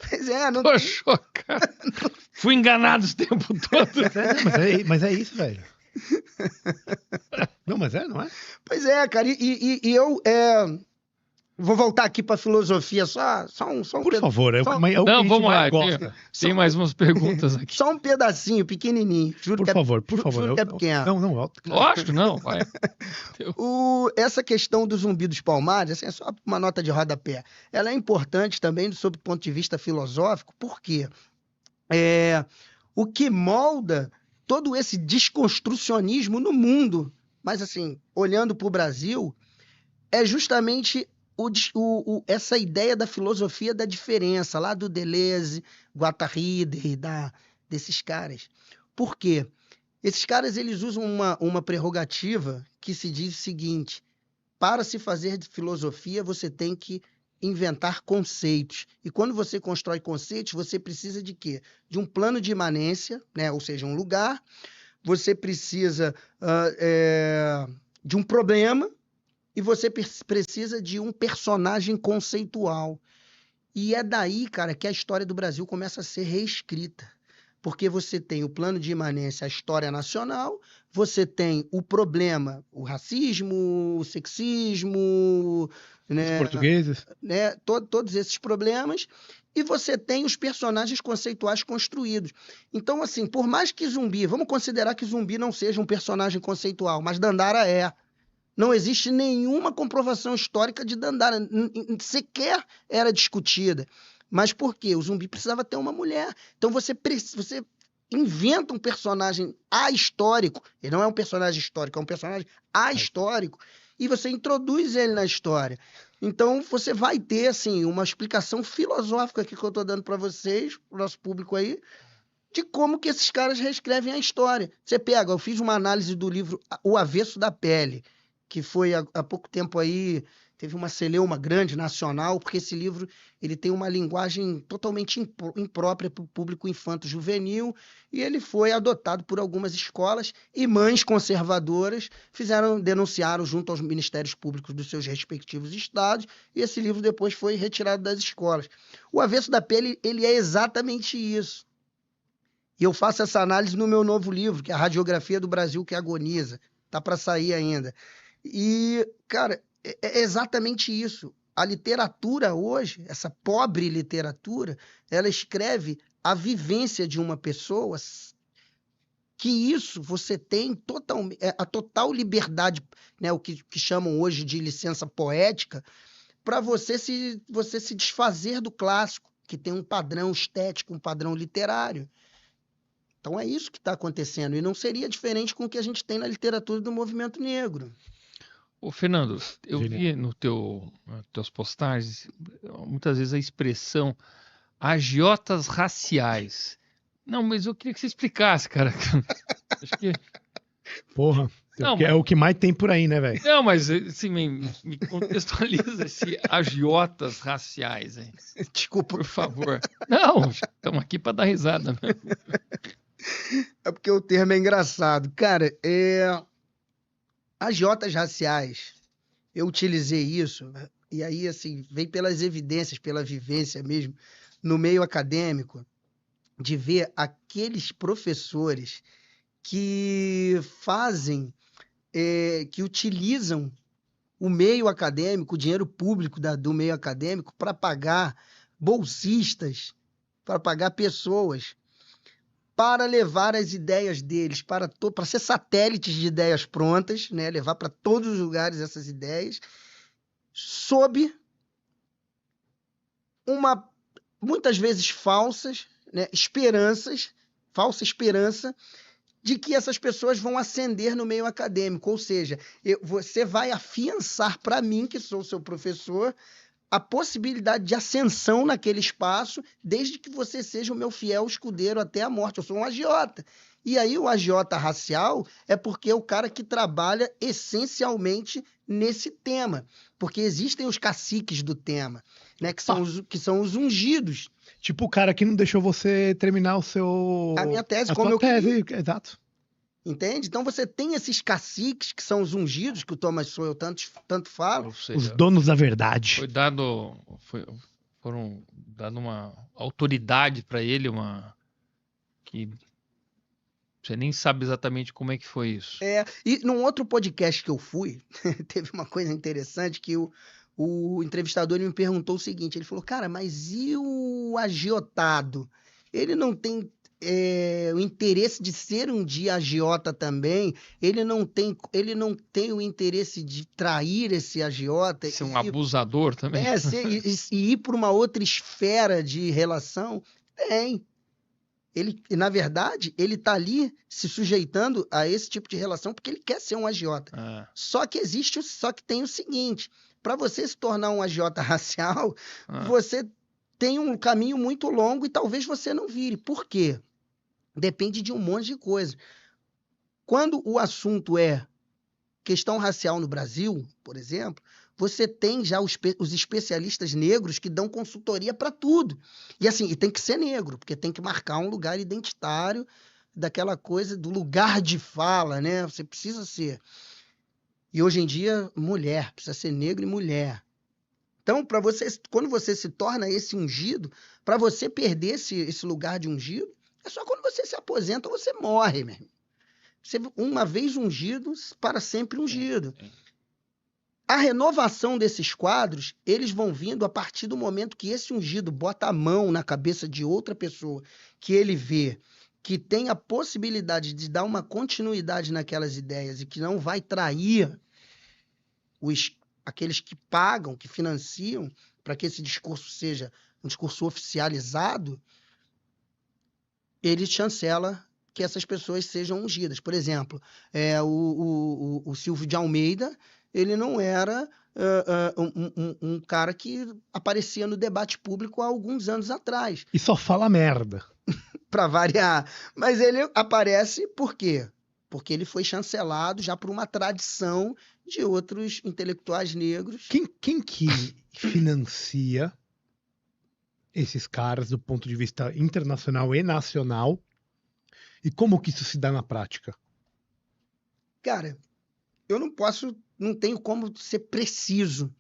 Pois é, não Tô tem. chocado. Fui enganado esse tempo todo. Mas é isso, velho. Não, mas não é? Pois é, cara. E eu vou voltar aqui para a filosofia, só um Por favor. Não, vamos lá. Tem mais umas perguntas aqui. Só um pedacinho, pequenininho. Por favor. Juro que é pequeno. Não. Lógico, não, vai. Essa questão do Zumbi dos Palmares, assim, é só uma nota de rodapé. Ela é importante também sob o ponto de vista filosófico, porque o que molda todo esse desconstrucionismo no mundo, mas assim, olhando para o Brasil, é justamente essa ideia da filosofia da diferença, lá do Deleuze, Guattari, Derrida, desses caras. Por quê? Esses caras eles usam uma prerrogativa que se diz o seguinte: para se fazer de filosofia, você tem que inventar conceitos. E quando você constrói conceitos, você precisa de quê? De um plano de imanência, né? Ou seja, um lugar. Você precisa de um problema, e você precisa de um personagem conceitual. E é daí, cara, que a história do Brasil começa a ser reescrita. Porque você tem o plano de imanência, a história nacional, você tem o problema, o racismo, o sexismo, Os né, portugueses. todos esses problemas, e você tem os personagens conceituais construídos. Então, assim, por mais que Zumbi, vamos considerar que Zumbi não seja um personagem conceitual, mas Dandara é. Não existe nenhuma comprovação histórica de Dandara, sequer era discutida. Mas por quê? O Zumbi precisava ter uma mulher. Então você inventa um personagem ahistórico, ele não é um personagem histórico, é um personagem ahistórico, e você introduz ele na história. Então você vai ter assim, uma explicação filosófica aqui que eu estou dando para vocês, para o nosso público aí, de como que esses caras reescrevem a história. Você pega, eu fiz uma análise do livro O Avesso da Pele, que foi há pouco tempo aí, teve uma celeuma grande, nacional, porque esse livro ele tem uma linguagem totalmente imprópria para o público infanto-juvenil, e ele foi adotado por algumas escolas, e mães conservadoras denunciaram junto aos ministérios públicos dos seus respectivos estados, e esse livro depois foi retirado das escolas. O Avesso da Pele, ele é exatamente isso. E eu faço essa análise no meu novo livro, que é a Radiografia do Brasil que Agoniza. Tá para sair ainda. E, cara, é exatamente isso. A literatura hoje, essa pobre literatura, ela escreve a vivência de uma pessoa, que isso você tem a total liberdade, né, o que chamam hoje de licença poética, para você se desfazer do clássico, que tem um padrão estético, um padrão literário. Então é isso que está acontecendo, e não seria diferente com o que a gente tem na literatura do movimento negro. Ô, Fernando, eu vi nos teus postagens, muitas vezes a expressão agiotas raciais. Não, mas eu queria que você explicasse, cara. Acho que... Porra, não, é o que mais tem por aí, né, velho? Não, mas assim, me contextualiza esse agiotas raciais, hein? Desculpa. Por favor. Não, estamos aqui para dar risada. Né? É porque o termo é engraçado. Cara, agiotas raciais, eu utilizei isso, e aí, assim, vem pelas evidências, pela vivência mesmo, no meio acadêmico, de ver aqueles professores que que utilizam o meio acadêmico, o dinheiro público do meio acadêmico, para pagar bolsistas, para pagar pessoas, para levar as ideias deles, para ser satélites de ideias prontas, né? Levar para todos os lugares essas ideias, sob muitas vezes falsas, né? Falsa esperança de que essas pessoas vão ascender no meio acadêmico, ou seja, você vai afiançar para mim, que sou seu professor, a possibilidade de ascensão naquele espaço, desde que você seja o meu fiel escudeiro até a morte. Eu sou um agiota. E aí o agiota racial é porque é o cara que trabalha essencialmente nesse tema, porque existem os caciques do tema, né, que são os ungidos. Tipo o cara que não deixou você terminar a minha tese, como eu queria. Exato. Entende? Então você tem esses caciques, que são os ungidos, que o Thomas Sowell tanto fala. Ou seja, os donos da verdade. Foram dando uma autoridade para ele, que você nem sabe exatamente como é que foi isso. E num outro podcast que eu fui, teve uma coisa interessante que o entrevistador me perguntou o seguinte, ele falou, cara, mas e o agiotado? Ele não tem o interesse de ser um dia agiota também? Ele não tem o interesse de trair esse agiota? Ser um abusador também? E ir para uma outra esfera de relação? Tem. Na verdade, ele está ali se sujeitando a esse tipo de relação porque ele quer ser um agiota. Só que tem o seguinte, para você se tornar um agiota racial, você tem um caminho muito longo e talvez você não vire. Por quê? Depende de um monte de coisa. Quando o assunto é questão racial no Brasil, por exemplo, você tem já os especialistas negros que dão consultoria para tudo. E assim, e tem que ser negro, porque tem que marcar um lugar identitário daquela coisa do lugar de fala, né? Você precisa ser. E hoje em dia, mulher, precisa ser negro e mulher. Então, quando você se torna esse ungido, para você perder esse lugar de ungido, é só quando você se aposenta ou você morre, meu irmão. Você, uma vez ungido, para sempre ungido. A renovação desses quadros, eles vão vindo a partir do momento que esse ungido bota a mão na cabeça de outra pessoa, que ele vê que tem a possibilidade de dar uma continuidade naquelas ideias e que não vai trair aqueles que pagam, que financiam, para que esse discurso seja um discurso oficializado, ele chancela que essas pessoas sejam ungidas. Por exemplo, o Silvio de Almeida, ele não era um cara que aparecia no debate público há alguns anos atrás. E só fala merda. Para variar. Mas ele aparece por quê? Porque ele foi chancelado já por uma tradição de outros intelectuais negros. Quem que financia esses caras do ponto de vista internacional e nacional? E como que isso se dá na prática? Cara, eu não tenho como ser preciso,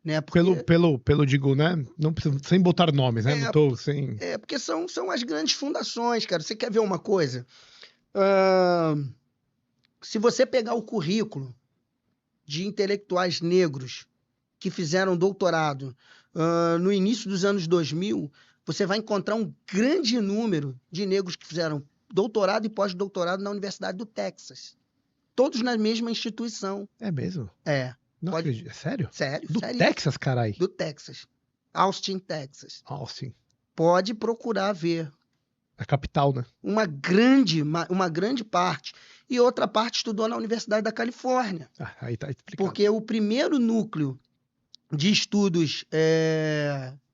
né? Porque, pelo digo, né? Não precisa, sem botar nomes, né? Não tô sem... porque são as grandes fundações, cara. Você quer ver uma coisa? Se você pegar o currículo de intelectuais negros que fizeram doutorado no início dos anos 2000, você vai encontrar um grande número de negros que fizeram doutorado e pós-doutorado na Universidade do Texas. Todos na mesma instituição. É mesmo? É. Não acredito. É sério? Sério. Do sério. Texas, carai? Do Texas. Austin, Texas. Austin. Pode procurar ver. A capital, né? Uma grande parte. E outra parte estudou na Universidade da Califórnia. Aí tá explicado. Porque o primeiro núcleo de estudos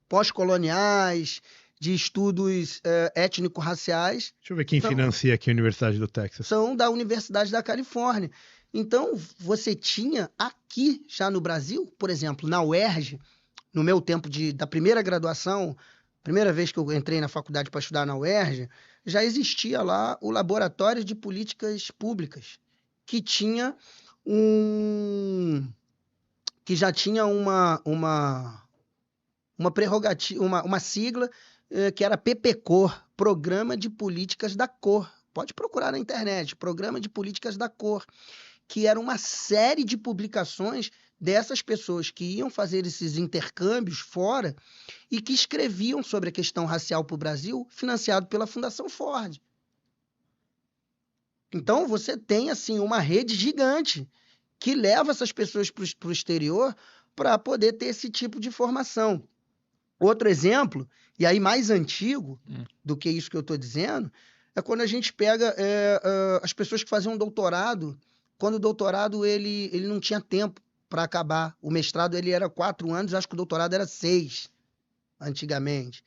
pós-coloniais, de estudos étnico-raciais... Deixa eu ver quem financia aqui a Universidade do Texas. São da Universidade da Califórnia. Então, você tinha aqui, já no Brasil, por exemplo, na UERJ, no meu tempo da primeira graduação, primeira vez que eu entrei na faculdade para estudar na UERJ, já existia lá o Laboratório de Políticas Públicas, que tinha que já tinha uma prerrogativa, uma sigla que era PPCor, Programa de Políticas da Cor. Pode procurar na internet, Programa de Políticas da Cor, que era uma série de publicações dessas pessoas que iam fazer esses intercâmbios fora e que escreviam sobre a questão racial para o Brasil, financiado pela Fundação Ford. Então, você tem assim uma rede gigante que leva essas pessoas para o exterior para poder ter esse tipo de formação. Outro exemplo, e aí mais antigo do que isso que eu estou dizendo, é quando a gente pega as pessoas que faziam doutorado, quando o doutorado ele não tinha tempo para acabar. O mestrado ele era 4 anos, acho que o doutorado era 6, antigamente.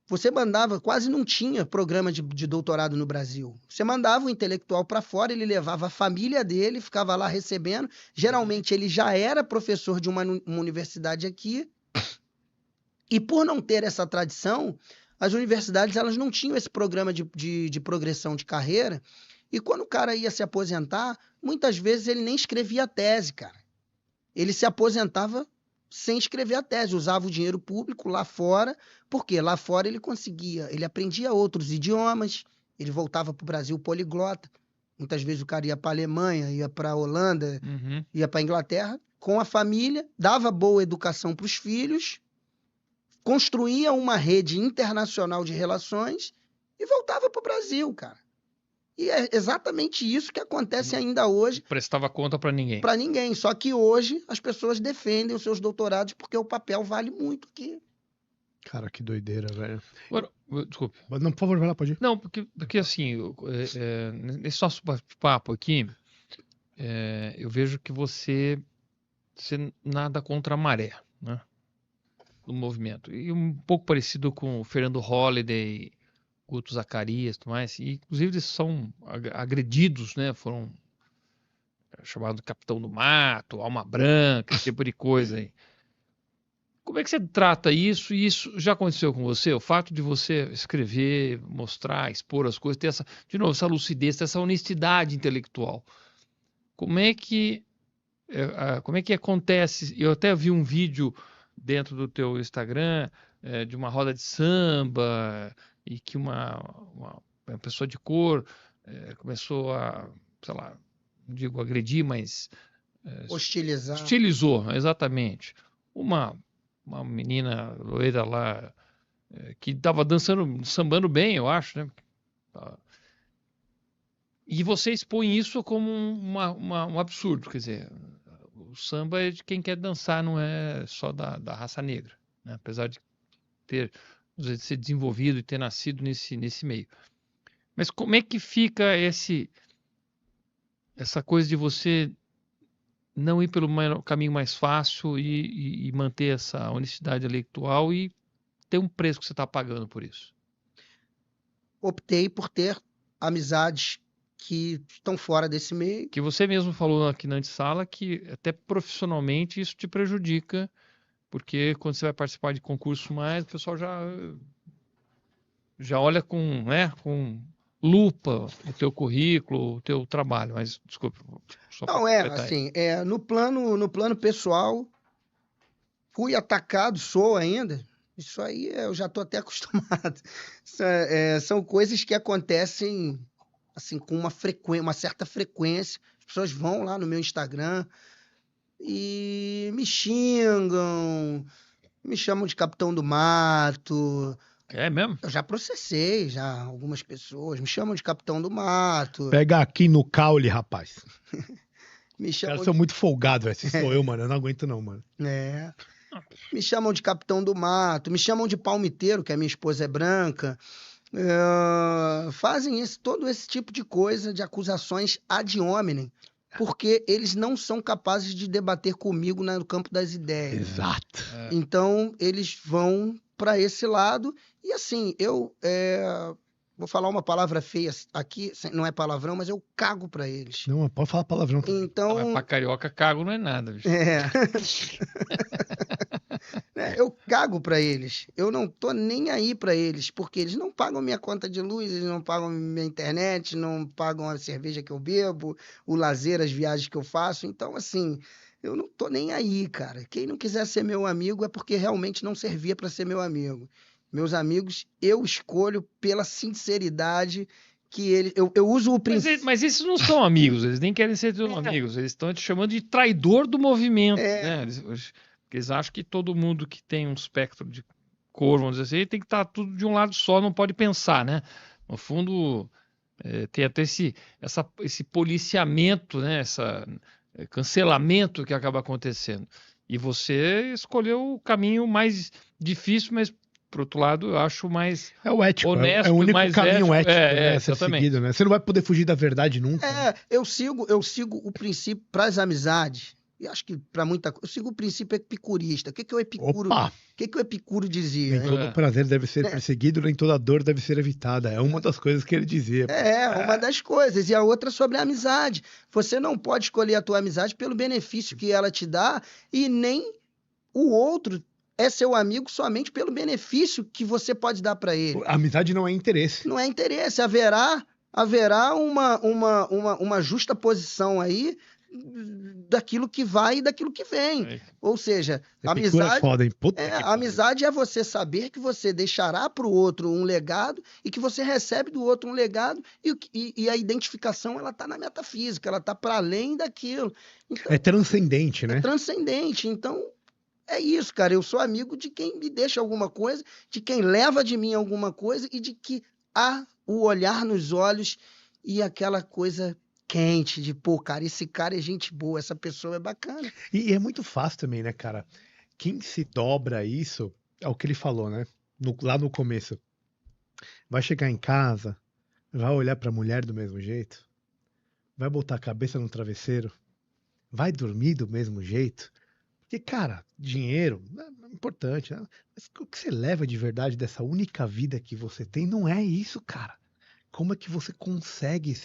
Você mandava, quase não tinha programa de doutorado no Brasil. Você mandava o intelectual para fora, ele levava a família dele, ficava lá recebendo. Geralmente ele já era professor de uma universidade aqui. E por não ter essa tradição, as universidades elas não tinham esse programa de progressão de carreira. E quando o cara ia se aposentar, muitas vezes ele nem escrevia a tese, cara. Ele se aposentava sem escrever a tese, usava o dinheiro público lá fora, porque lá fora ele aprendia outros idiomas, ele voltava para o Brasil poliglota. Muitas vezes o cara ia para a Alemanha, ia para a Holanda, ia para a Inglaterra, com a família, dava boa educação para os filhos, construía uma rede internacional de relações e voltava para o Brasil, cara. E é exatamente isso que acontece ainda hoje. Não prestava conta para ninguém. Para ninguém. Só que hoje as pessoas defendem os seus doutorados porque o papel vale muito aqui. Cara, que doideira, velho. Agora, desculpe. Não, por favor, vai lá, pode ir. Não, porque assim, nesse nosso papo aqui, eu vejo que você nada contra a maré, né? Do movimento. E um pouco parecido com o Fernando Holliday, Guto Zacarias e tudo mais. E, inclusive, eles são agredidos, né? Foram chamados de Capitão do Mato, Alma Branca, esse tipo de coisa aí. Como é que você trata isso? E isso já aconteceu com você? O fato de você escrever, mostrar, expor as coisas, ter essa lucidez, ter essa honestidade intelectual. Como é que como é que acontece? Eu até vi um vídeo dentro do teu Instagram de uma roda de samba e que uma pessoa de cor começou a, sei lá, não digo agredir, mas Hostilizar. hostilizou, exatamente. Uma menina loira lá que estava dançando, sambando bem, eu acho, né? E você expõe isso como um absurdo, quer dizer, o samba é de quem quer dançar, não é só da raça negra, né? Apesar de de ser desenvolvido e ter nascido nesse meio. Mas como é que fica essa coisa de você não ir pelo caminho mais fácil e manter essa honestidade intelectual e ter um preço que você está pagando por isso? Optei por ter amizades que estão fora desse meio. Que você mesmo falou aqui na antessala que até profissionalmente isso te prejudica, porque quando você vai participar de concurso mais, o pessoal já olha com lupa o teu currículo, o teu trabalho. Mas, desculpa. Só Não, assim, no plano pessoal, fui atacado, sou ainda. Isso aí eu já estou até acostumado. São coisas que acontecem assim, com uma certa frequência. As pessoas vão lá no meu Instagram e me xingam, me chamam de Capitão do Mato. É mesmo? Eu já processei, algumas pessoas me chamam de Capitão do Mato. Pega aqui no caule, rapaz. Me Os chamam caras são muito folgados, velho. Se sou eu, mano. Eu não aguento não, mano. Me chamam de Capitão do Mato, me chamam de palmiteiro, que a minha esposa é branca. Fazem todo esse tipo de coisa, de acusações ad hominem, porque eles não são capazes de debater comigo no campo das ideias. Exato. Então, eles vão para esse lado. E assim, eu vou falar uma palavra feia aqui, não é palavrão, mas eu cago para eles. Não, pode falar palavrão. Então, mas pra carioca, cago não é nada, bicho. Eu cago para eles. Eu não tô nem aí para eles, porque eles não pagam minha conta de luz, eles não pagam minha internet, não pagam a cerveja que eu bebo, o lazer, as viagens que eu faço. Então, assim, eu não tô nem aí, cara. Quem não quiser ser meu amigo é porque realmente não servia para ser meu amigo. Meus amigos, eu escolho pela sinceridade que eles... Eu uso o princípio... Mas esses não são amigos, eles nem querem ser teus amigos, eles estão te chamando de traidor do movimento, né? Eles acham que todo mundo que tem um espectro de cor, vamos dizer assim, tem que estar tudo de um lado só, não pode pensar, né? No fundo, tem até esse policiamento, né? Esse cancelamento que acaba acontecendo. E você escolheu o caminho mais difícil, mas, por outro lado, eu acho mais ético, honesto, é o único mais caminho ético a ser seguido, né? Você não vai poder fugir da verdade nunca. Eu sigo o princípio para as amizades. E acho que para muita coisa. Eu sigo o princípio epicurista. O que o Epicuro, que o Epicuro dizia? Nem todo prazer deve ser perseguido, nem toda dor deve ser evitada. É uma das coisas que ele dizia. Uma das coisas. E a outra sobre a amizade. Você não pode escolher a tua amizade pelo benefício que ela te dá e nem o outro é seu amigo somente pelo benefício que você pode dar para ele. A amizade não é interesse. Não é interesse. Haverá uma justa posição aí daquilo que vai e daquilo que vem. Ou seja, amizade é você saber que você deixará para o outro um legado e que você recebe do outro um legado e a identificação ela está na metafísica, ela está para além daquilo. Então, é transcendente, né? É transcendente. Então, é isso, cara. Eu sou amigo de quem me deixa alguma coisa, de quem leva de mim alguma coisa e de que há o olhar nos olhos e aquela coisa quente, de, pô, cara, esse cara é gente boa, essa pessoa é bacana. E é muito fácil também, né, cara? Quem se dobra a isso, é o que ele falou, né? Lá no começo. Vai chegar em casa, vai olhar pra mulher do mesmo jeito, vai botar a cabeça no travesseiro, vai dormir do mesmo jeito. Porque, cara, dinheiro é importante, né? Mas o que você leva de verdade dessa única vida que você tem não é isso, cara. Como é que você consegue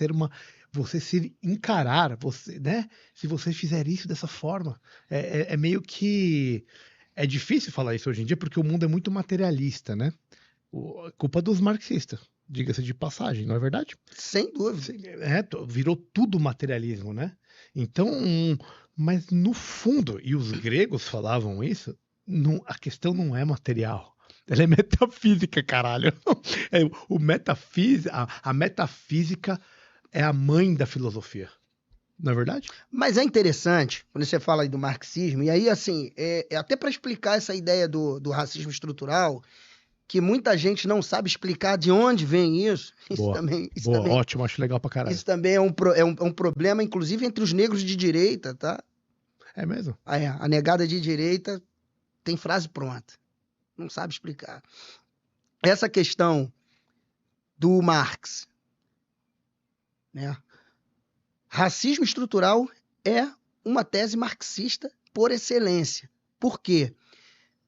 você se encarar, você, né? Se você fizer isso dessa forma, é meio que é difícil falar isso hoje em dia porque o mundo é muito materialista, né? Culpa dos marxistas, diga-se de passagem, não é verdade? Sem dúvida. Virou tudo materialismo, né? Então Mas no fundo, e os gregos falavam isso, a questão não é material. Ela é metafísica, caralho. A metafísica é a mãe da filosofia. Não é verdade? Mas é interessante, quando você fala aí do marxismo, e aí, assim, até para explicar essa ideia do racismo estrutural, que muita gente não sabe explicar de onde vem isso. Boa, ótimo, acho legal pra caralho. Isso também é um problema, inclusive, entre os negros de direita, tá? É mesmo? A negada de direita tem frase pronta. Não sabe explicar. Essa questão do Marx, né? Racismo estrutural é uma tese marxista por excelência. Por quê?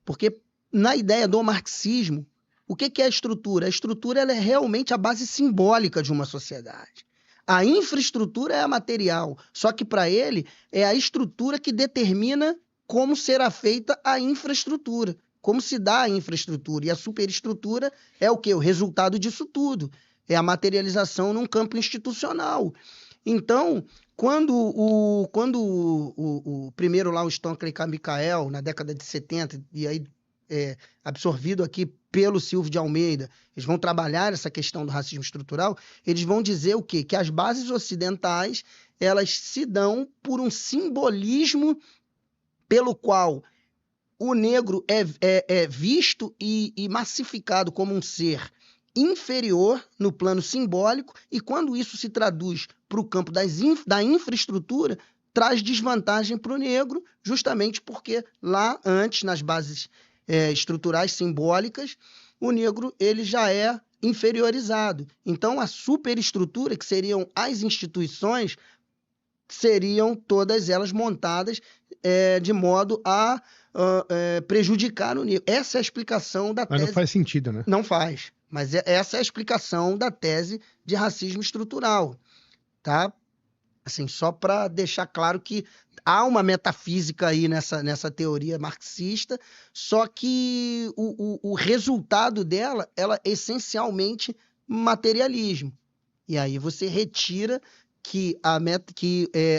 Porque na ideia do marxismo, o que é a estrutura? A estrutura ela é realmente a base simbólica de uma sociedade. A infraestrutura é a material, só que para ele é a estrutura que determina como será feita a infraestrutura, como se dá a infraestrutura. E a superestrutura é o quê? O resultado disso tudo. É a materialização num campo institucional. Então, quando o primeiro lá, o Stokely Carmichael, na década de 70, e aí absorvido aqui pelo Silvio de Almeida, eles vão trabalhar essa questão do racismo estrutural, eles vão dizer o quê? Que as bases ocidentais, elas se dão por um simbolismo pelo qual o negro é visto e massificado como um ser inferior no plano simbólico, e quando isso se traduz para o campo da infraestrutura, traz desvantagem para o negro, justamente porque lá antes, nas bases estruturais simbólicas, o negro ele já é inferiorizado. Então, a superestrutura, que seriam as instituições, seriam todas elas montadas de modo a prejudicar o negro. Essa é a explicação da tese. Mas não faz sentido, né? Não faz. Mas essa é a explicação da tese de racismo estrutural, tá? Assim, só para deixar claro que há uma metafísica aí nessa teoria marxista, só que o resultado dela, ela é essencialmente materialismo. E aí você retira que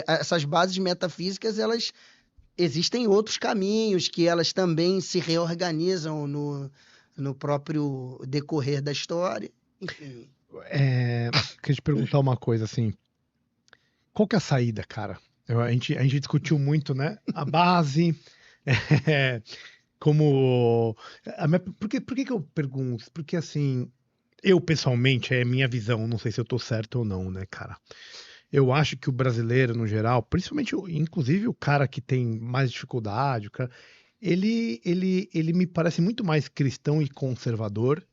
essas bases metafísicas, elas existem outros caminhos, que elas também se reorganizam no próprio decorrer da história. Enfim. Queria te perguntar uma coisa, assim. Qual que é a saída, cara? A gente discutiu muito, né? A base, como... Por que eu pergunto? Porque, assim, eu, pessoalmente, é minha visão, não sei se eu tô certo ou não, né, cara? Eu acho que o brasileiro, no geral, principalmente, inclusive o cara que tem mais dificuldade, ele me parece muito mais cristão e conservador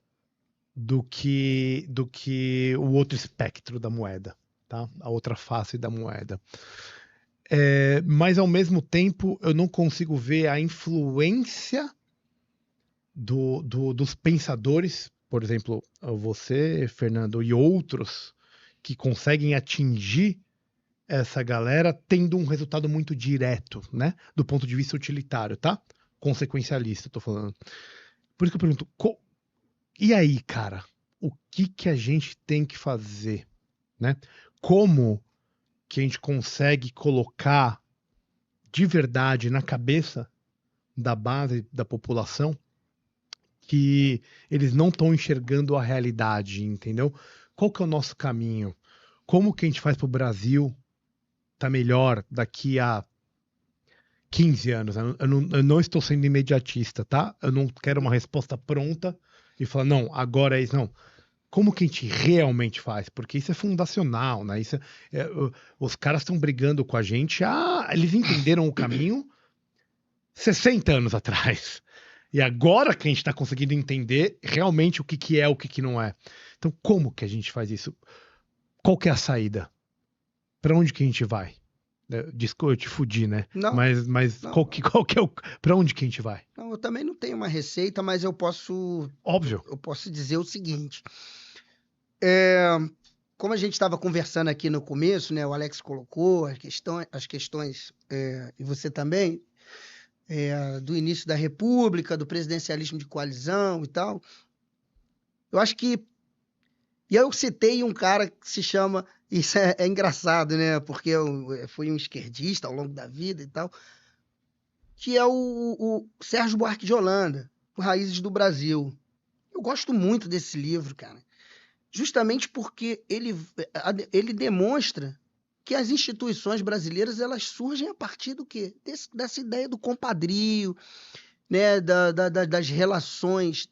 do que o outro espectro da moeda, tá? A outra face da moeda. Mas, ao mesmo tempo, eu não consigo ver a influência dos pensadores, por exemplo, você, Fernando, e outros que conseguem atingir essa galera tendo um resultado muito direto, né? Do ponto de vista utilitário, tá? Consequencialista, tô falando. Por isso que eu pergunto, e aí, cara? O que a gente tem que fazer, né? Como que a gente consegue colocar de verdade na cabeça da base da população que eles não estão enxergando a realidade, entendeu? Qual que é o nosso caminho? Como que a gente faz para o Brasil tá melhor daqui a 15 anos? Eu não estou sendo imediatista, tá? Eu não quero uma resposta pronta e falar, não, agora é isso, não. Como que a gente realmente faz? Porque isso é fundacional, né? Os caras estão brigando com a gente. Eles entenderam o caminho 60 anos atrás. E agora que a gente está conseguindo entender realmente o que é, o que não é. Então, como que a gente faz isso? Qual que é a saída? Para onde que a gente vai? Desculpa, eu te fudi, né? Não, mas não. Qual que é para onde que a gente vai? Não, eu também não tenho uma receita, mas eu posso... Óbvio. Eu posso dizer o seguinte. Como a gente estava conversando aqui no começo, né? O Alex colocou as questões e você também, do início da República, do presidencialismo de coalizão e tal. Eu acho que... E eu citei um cara que se chama Isso é engraçado, né? Porque eu fui um esquerdista ao longo da vida e tal, que é o Sérgio Buarque de Holanda, o Raízes do Brasil. Eu gosto muito desse livro, cara, justamente porque ele demonstra que as instituições brasileiras elas surgem a partir do quê? Dessa ideia do compadrio, né? Das relações,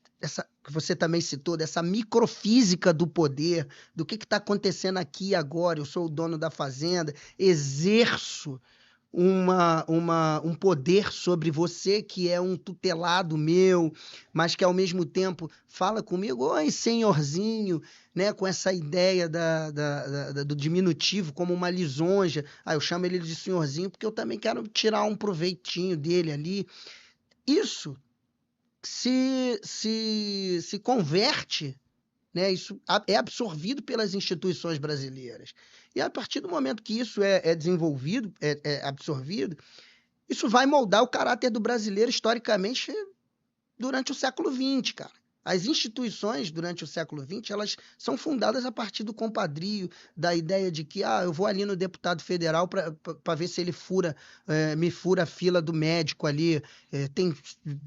que você também citou, dessa microfísica do poder, do que está acontecendo aqui e agora. Eu sou o dono da fazenda, exerço um poder sobre você que é um tutelado meu, mas que ao mesmo tempo fala comigo, oi, senhorzinho, né? Com essa ideia do diminutivo como uma lisonja. Eu chamo ele de senhorzinho porque eu também quero tirar um proveitinho dele ali. Isso se converte, né? Isso é absorvido pelas instituições brasileiras. E a partir do momento que isso é desenvolvido, é absorvido, isso vai moldar o caráter do brasileiro historicamente durante o século XX, cara. As instituições durante o século XX, elas são fundadas a partir do compadrio, da ideia de que eu vou ali no deputado federal para ver se ele me fura a fila do médico ali. Tem,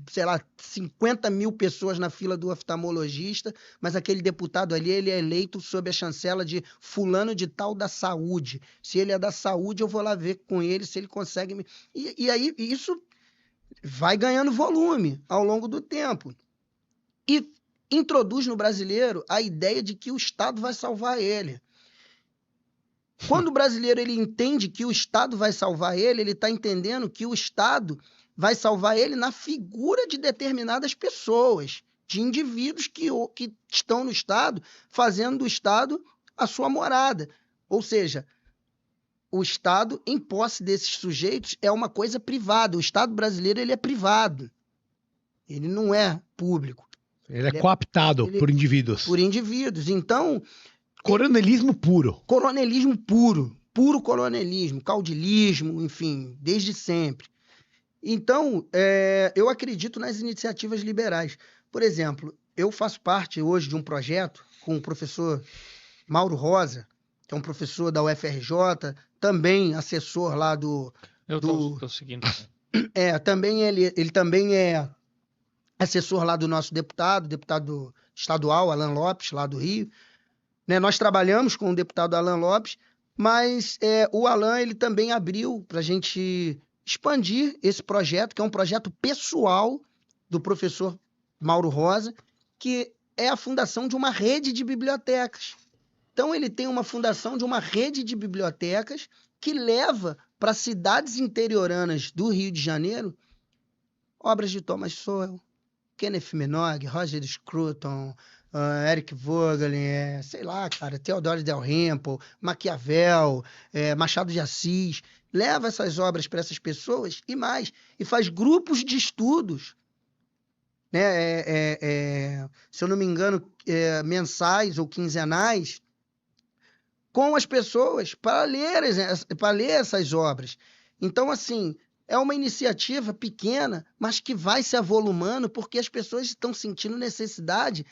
sei lá, 50 mil pessoas na fila do oftalmologista, mas aquele deputado ali, ele é eleito sob a chancela de fulano de tal da saúde. Se ele é da saúde, eu vou lá ver com ele se ele consegue me... E aí, isso vai ganhando volume ao longo do tempo. E introduz no brasileiro a ideia de que o Estado vai salvar ele. Quando o brasileiro ele entende que o Estado vai salvar ele está entendendo que o Estado vai salvar ele na figura de determinadas pessoas, de indivíduos que estão no Estado, fazendo do Estado a sua morada. Ou seja, o Estado, em posse desses sujeitos, é uma coisa privada. O Estado brasileiro ele é privado. Ele não é público. Ele é cooptado por indivíduos. Por indivíduos. Então... Coronelismo puro. Coronelismo puro. Puro coronelismo, caudilismo, enfim, desde sempre. Então, eu acredito nas iniciativas liberais. Por exemplo, eu faço parte hoje de um projeto com o professor Mauro Rosa, que é um professor da UFRJ, também assessor lá do... Eu estou seguindo. Também ele também é assessor lá do nosso deputado estadual, Alan Lopes, lá do Rio. Né? Nós trabalhamos com o deputado Alan Lopes, mas o Alan ele também abriu para a gente expandir esse projeto, que é um projeto pessoal do professor Mauro Rosa, que é a fundação de uma rede de bibliotecas. Então, ele tem uma fundação de uma rede de bibliotecas que leva para cidades interioranas do Rio de Janeiro obras de Thomas Sowell, Kenneth Minogue, Roger Scruton, Eric Voegelin, sei lá, cara, Theodore Dalrymple, Maquiavel, Machado de Assis. Leva essas obras para essas pessoas e faz grupos de estudos, né? Se eu não me engano, mensais ou quinzenais, com as pessoas para ler essas obras. Então, assim, é uma iniciativa pequena, mas que vai se avolumando porque as pessoas estão sentindo necessidade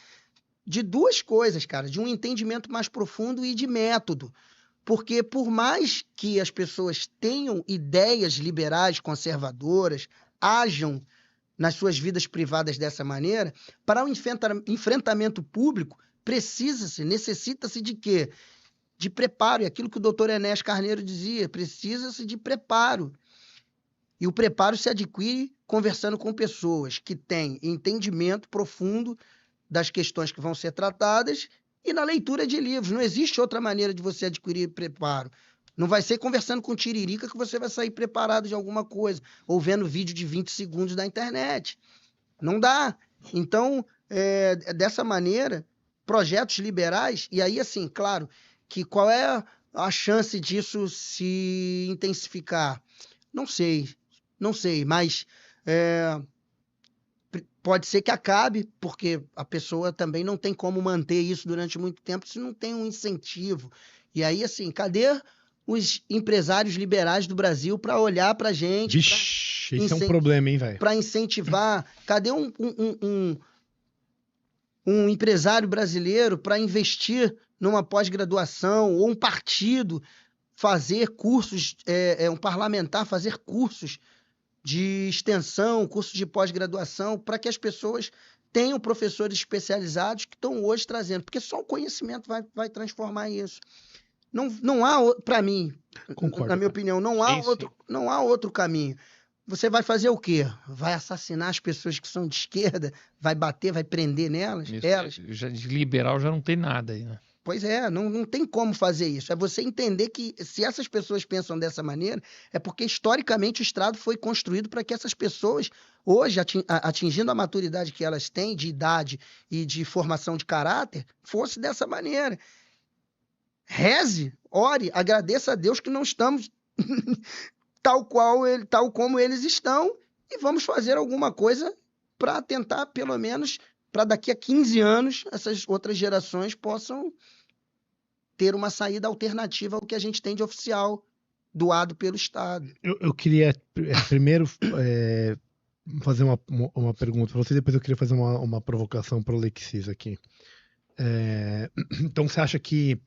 de duas coisas, cara, de um entendimento mais profundo e de método. Porque por mais que as pessoas tenham ideias liberais, conservadoras, ajam nas suas vidas privadas dessa maneira, para um enfrentamento público, necessita-se de quê? De preparo. E aquilo que o doutor Enéas Carneiro dizia, precisa-se de preparo. E o preparo se adquire conversando com pessoas que têm entendimento profundo das questões que vão ser tratadas e na leitura de livros. Não existe outra maneira de você adquirir preparo. Não vai ser conversando com tiririca que você vai sair preparado de alguma coisa, ou vendo vídeo de 20 segundos da internet. Não dá. Então, dessa maneira, projetos liberais, e aí, assim, claro, que qual é a chance disso se intensificar? Não sei, mas pode ser que acabe, porque a pessoa também não tem como manter isso durante muito tempo se não tem um incentivo. E aí, assim, cadê os empresários liberais do Brasil para olhar para a gente? Vixe, esse é um problema, hein, velho? Para incentivar. Cadê um um empresário brasileiro para investir numa pós-graduação, ou um partido fazer cursos, um parlamentar fazer cursos de extensão, cursos de pós-graduação, para que as pessoas tenham professores especializados que estão hoje trazendo, porque só o conhecimento vai transformar isso. Não há, para mim, Concordo, na minha opinião, não há outro caminho. Você vai fazer o quê? Vai assassinar as pessoas que são de esquerda? Vai bater, vai prender nelas? De liberal já não tem nada aí, né? Pois é, não tem como fazer isso. É você entender que se essas pessoas pensam dessa maneira, é porque historicamente o Estado foi construído para que essas pessoas, hoje, atingindo a maturidade que elas têm, de idade e de formação de caráter, fosse dessa maneira. Reze, ore, agradeça a Deus que não estamos tal como eles estão, e vamos fazer alguma coisa para tentar, pelo menos, para daqui a 15 anos, essas outras gerações possam ter uma saída alternativa ao que a gente tem de oficial doado pelo Estado. Eu queria primeiro fazer uma pergunta para você, depois eu queria fazer uma provocação para o Alexis aqui. Então você acha que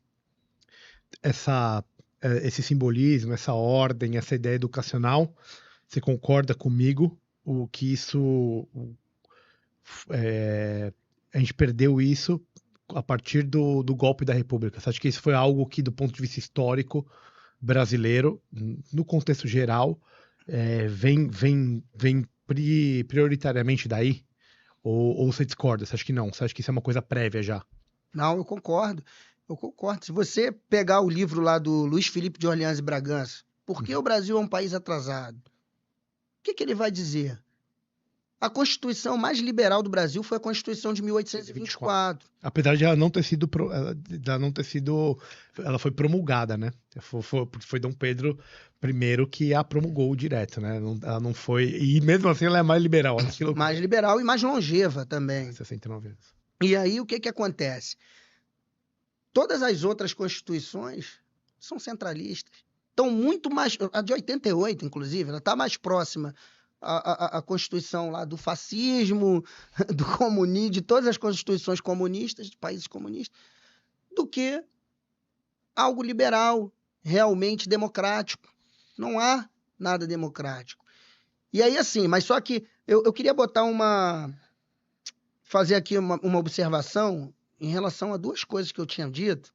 esse simbolismo, essa ordem, essa ideia educacional, você concorda comigo que isso a gente perdeu isso a partir do golpe da República? Você acha que isso foi algo que, do ponto de vista histórico brasileiro, no contexto geral, vem prioritariamente daí? Ou você discorda? Você acha que não? Você acha que isso é uma coisa prévia já? Não, eu concordo. Se você pegar o livro lá do Luiz Felipe de Orleans e Bragança, Por que o Brasil é um país atrasado? O que ele vai dizer? A Constituição mais liberal do Brasil foi a Constituição de 1824. Apesar de ela não ter sido, ela foi promulgada, né? Foi Dom Pedro I que a promulgou direto, né? Ela não foi, e mesmo assim ela é mais liberal. Mais liberal e mais longeva também. 69 anos. E aí o que acontece? Todas as outras constituições são centralistas. Estão muito mais, a de 88 inclusive, ela está mais próxima a Constituição lá do fascismo, do comunismo, de todas as constituições comunistas, de países comunistas, do que algo liberal, realmente democrático. Não há nada democrático. E aí, assim, mas só que eu queria fazer aqui uma observação em relação a duas coisas que eu tinha dito,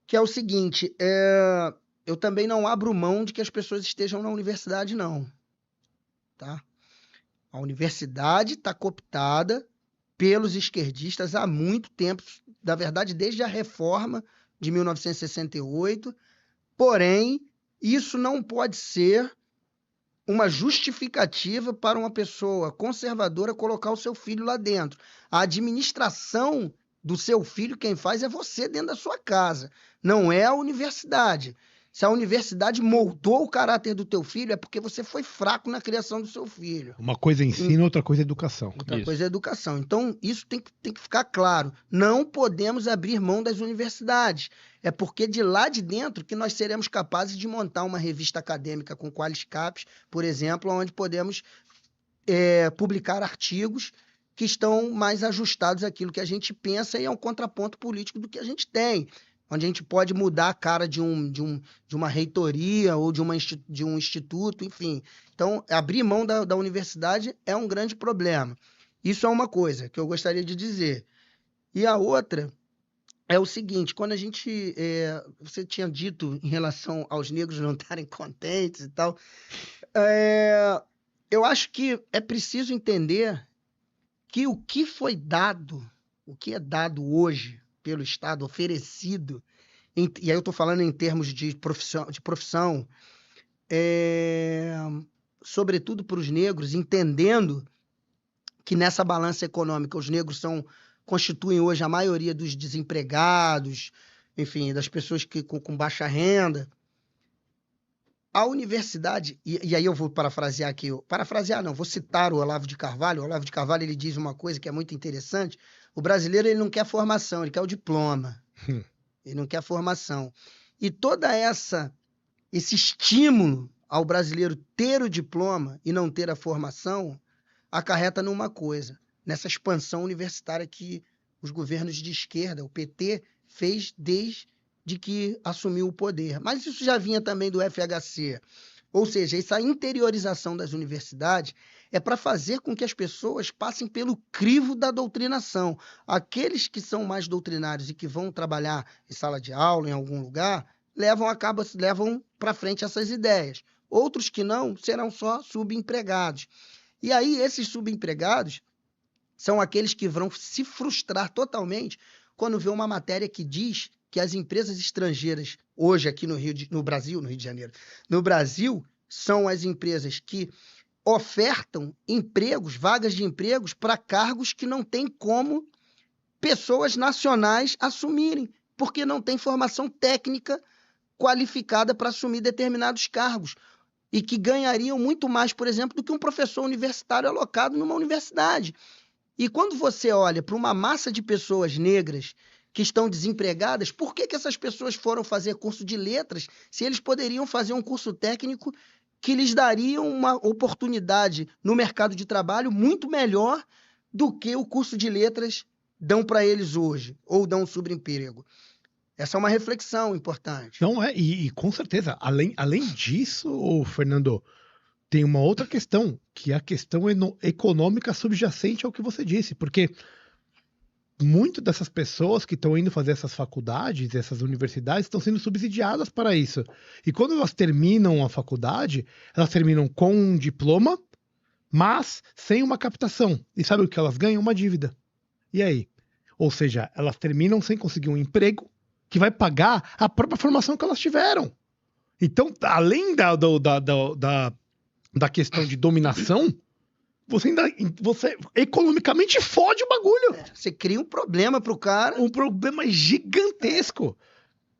que é o seguinte, eu também não abro mão de que as pessoas estejam na universidade, não. Tá? A universidade está cooptada pelos esquerdistas há muito tempo, na verdade, desde a reforma de 1968, porém, isso não pode ser uma justificativa para uma pessoa conservadora colocar o seu filho lá dentro. A administração do seu filho, quem faz é você dentro da sua casa, não é a universidade. Se a universidade moldou o caráter do teu filho, é porque você foi fraco na criação do seu filho. Uma coisa é ensino, outra coisa é educação. Outra coisa é educação. Então, isso tem que ficar claro. Não podemos abrir mão das universidades. É porque de lá de dentro que nós seremos capazes de montar uma revista acadêmica com qualiscapes, por exemplo, onde podemos publicar artigos que estão mais ajustados àquilo que a gente pensa e ao contraponto político do que a gente tem. Onde a gente pode mudar a cara de uma reitoria ou de um instituto, enfim. Então, abrir mão da universidade é um grande problema. Isso é uma coisa que eu gostaria de dizer. E a outra é o seguinte, quando a gente... você tinha dito em relação aos negros não estarem contentes e tal, eu acho que é preciso entender que o que foi dado, o que é dado hoje pelo Estado, oferecido, e aí eu estou falando em termos de profissão, sobretudo para os negros, entendendo que nessa balança econômica os negros constituem hoje a maioria dos desempregados, enfim, das pessoas com baixa renda. A universidade, e aí eu vou parafrasear aqui, vou citar o Olavo de Carvalho. O Olavo de Carvalho ele diz uma coisa que é muito interessante. O brasileiro ele não quer formação, ele quer o diploma. Ele não quer formação. E toda esse estímulo ao brasileiro ter o diploma e não ter a formação acarreta numa coisa, nessa expansão universitária que os governos de esquerda, o PT, fez desde que assumiu o poder. Mas isso já vinha também do FHC. Ou seja, essa interiorização das universidades é para fazer com que as pessoas passem pelo crivo da doutrinação. Aqueles que são mais doutrinários e que vão trabalhar em sala de aula, em algum lugar, levam para frente essas ideias. Outros que não serão só subempregados. E aí, esses subempregados são aqueles que vão se frustrar totalmente quando vê uma matéria que diz que as empresas estrangeiras, hoje aqui no Brasil, no Rio de Janeiro, no Brasil, são as empresas que ofertam empregos, vagas de empregos, para cargos que não tem como pessoas nacionais assumirem, porque não tem formação técnica qualificada para assumir determinados cargos, e que ganhariam muito mais, por exemplo, do que um professor universitário alocado numa universidade. E quando você olha para uma massa de pessoas negras que estão desempregadas, por que essas pessoas foram fazer curso de letras se eles poderiam fazer um curso técnico que lhes daria uma oportunidade no mercado de trabalho muito melhor do que o curso de letras dão para eles hoje, ou dão um subemprego? Essa é uma reflexão importante. Não é, e com certeza, além disso, ô, Fernando, tem uma outra questão, que é a questão econômica subjacente ao que você disse, porque muitas dessas pessoas que estão indo fazer essas faculdades, essas universidades, estão sendo subsidiadas para isso. E quando elas terminam a faculdade, elas terminam com um diploma, mas sem uma captação. E sabe o que elas ganham? Uma dívida. E aí? Ou seja, elas terminam sem conseguir um emprego que vai pagar a própria formação que elas tiveram. Então, além da questão de dominação, você economicamente fode o bagulho. Você cria um problema pro cara. Um problema gigantesco.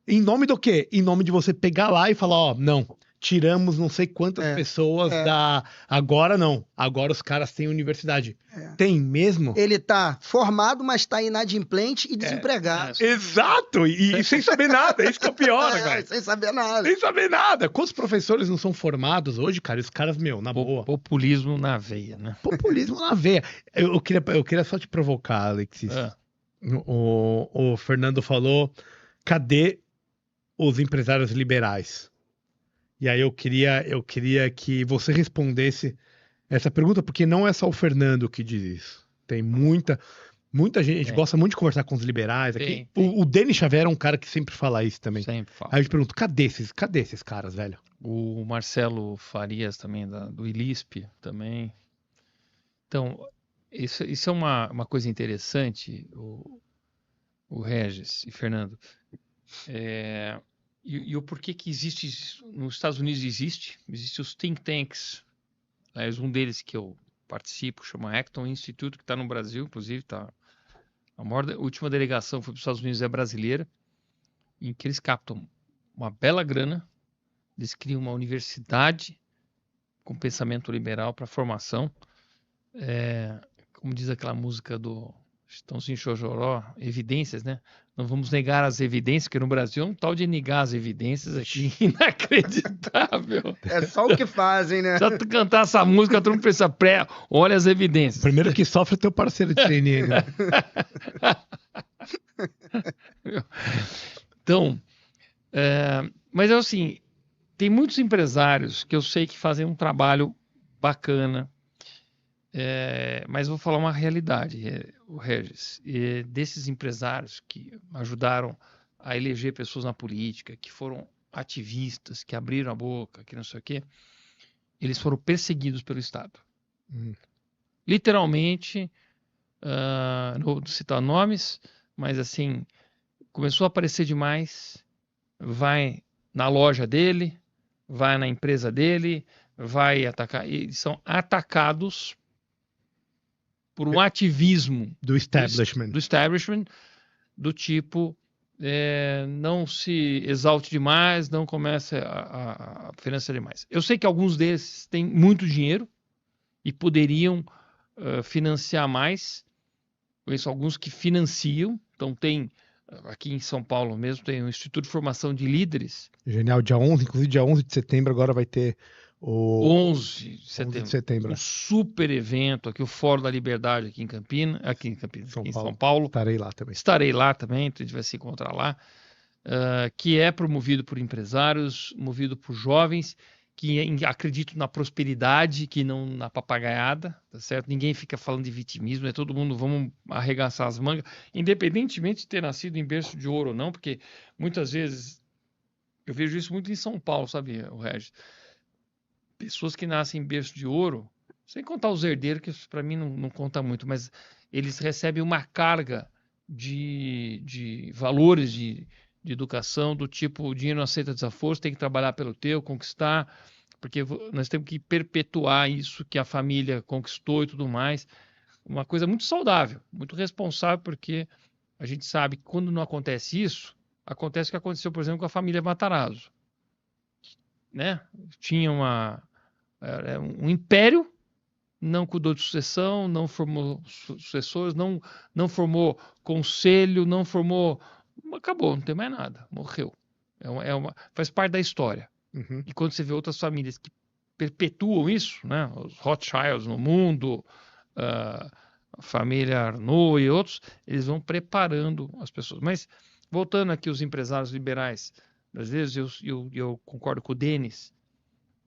Em nome do quê? Em nome de você pegar lá e falar, ó, não, tiramos não sei quantas pessoas da... Agora não. Agora os caras têm universidade. Tem mesmo? Ele tá formado, mas tá inadimplente e desempregado. Exato! E sem saber nada. É isso que é o pior, cara. Sem saber nada. Sem saber nada. Quantos professores não são formados hoje, cara? Os caras, na boa. Populismo na veia, né? Populismo na veia. Eu queria só te provocar, Alexis. O Fernando falou, cadê os empresários liberais? E aí eu queria que você respondesse essa pergunta, porque não é só o Fernando que diz isso. Tem muita gente, a gente gosta muito de conversar com os liberais aqui. O Denis Xavier é um cara que sempre fala isso também. Sempre fala. Aí eu te pergunto, cadê esses caras, velho? O Marcelo Farias também, do ILISP também. Então, isso é uma coisa interessante, o Regis e Fernando. E o porquê que existe, nos Estados Unidos existe os think tanks. Aliás, um deles que eu participo chama Acton Institute, que está no Brasil, inclusive, a última delegação foi para os Estados Unidos, é brasileira, em que eles captam uma bela grana, eles criam uma universidade com pensamento liberal para formação, como diz aquela música do Chitãozinho Chororó, evidências, né? Não vamos negar as evidências, porque no Brasil é um tal de negar as evidências aqui inacreditável. É só o que fazem, né? Só tu cantar essa música, todo mundo pensa, olha as evidências. Primeiro que sofre é teu parceiro de trainee, né? Então, mas é assim, tem muitos empresários que eu sei que fazem um trabalho bacana, mas vou falar uma realidade, o Regis, desses empresários que ajudaram a eleger pessoas na política, que foram ativistas, que abriram a boca, que não sei o quê, eles foram perseguidos pelo Estado. Literalmente, não vou citar nomes, mas assim, começou a aparecer demais, vai na loja dele, vai na empresa dele, vai atacar, e são atacados por um ativismo do establishment, do tipo, não se exalte demais, não comece a financiar demais. Eu sei que alguns desses têm muito dinheiro e poderiam financiar mais. Conheço alguns que financiam, então tem, aqui em São Paulo mesmo, tem um Instituto de Formação de Líderes. Genial, dia 11, inclusive dia 11 de setembro agora vai ter o 11 de 11 de setembro. setembro. Um super evento aqui, o Fórum da Liberdade aqui em Campinas, em São Paulo. Estarei lá também. Estarei lá também, então a gente vai se encontrar lá. Que é promovido por empresários, movido por jovens que acreditam na prosperidade, que não na papagaiada, tá certo? Ninguém fica falando de vitimismo, é todo mundo, vamos arregaçar as mangas, independentemente de ter nascido em berço de ouro ou não, porque muitas vezes eu vejo isso muito em São Paulo, sabe, o Regis? Pessoas que nascem em berço de ouro, sem contar os herdeiros, que para mim não conta muito, mas eles recebem uma carga de valores de educação, do tipo, o dinheiro não aceita desaforo, tem que trabalhar pelo teu, conquistar, porque nós temos que perpetuar isso que a família conquistou e tudo mais. Uma coisa muito saudável, muito responsável, porque a gente sabe que quando não acontece isso, acontece o que aconteceu, por exemplo, com a família Matarazzo, né? Tinha um império, não cuidou de sucessão, não formou sucessores, não formou conselho, não formou... Acabou, não tem mais nada, morreu. Faz parte da história. Uhum. E quando você vê outras famílias que perpetuam isso, né? Os Rothschilds no mundo, a família Arnault e outros, eles vão preparando as pessoas. Mas, voltando aqui aos empresários liberais brasileiros, eu concordo com o Denis.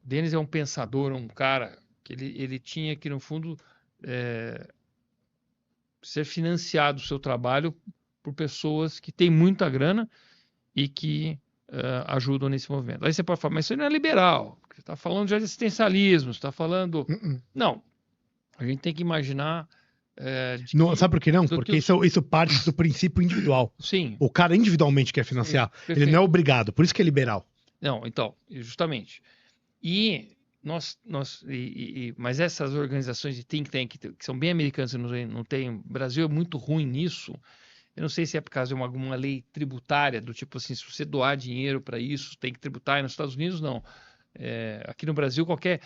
O Denis é um pensador, um cara que ele tinha que, no fundo, ser financiado o seu trabalho por pessoas que têm muita grana e que ajudam nesse movimento. Aí você pode falar, mas isso não é liberal, você está falando de assistencialismo, você está falando... Não, a gente tem que imaginar... Não, sabe por que não? Porque isso parte do princípio individual. Sim. O cara individualmente quer financiar. Sim, ele não é obrigado, por isso que é liberal. Não, então, justamente. E mas essas organizações de think tank, que são bem americanas, não tem, o Brasil é muito ruim nisso. Eu não sei se é por causa de alguma lei tributária, do tipo assim, se você doar dinheiro para isso, tem que tributar. E nos Estados Unidos, não. Aqui no Brasil, qualquer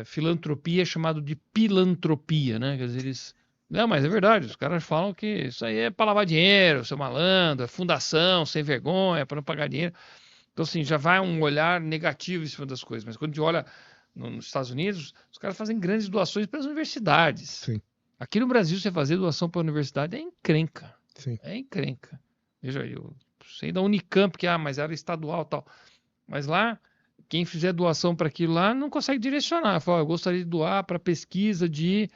filantropia é chamado de pilantropia, né? Quer dizer, não, mas é verdade, os caras falam que isso aí é para lavar dinheiro, seu malandro, é fundação, sem vergonha, para não pagar dinheiro. Então, assim, já vai um olhar negativo em cima das coisas. Mas quando a gente olha nos Estados Unidos, os caras fazem grandes doações para as universidades. Sim. Aqui no Brasil, você fazer doação para a universidade é encrenca. Sim. É encrenca. Veja, eu sei da Unicamp, mas era estadual e tal. Mas lá, quem fizer doação para aquilo lá não consegue direcionar. Fala, eu gostaria de doar para pesquisa de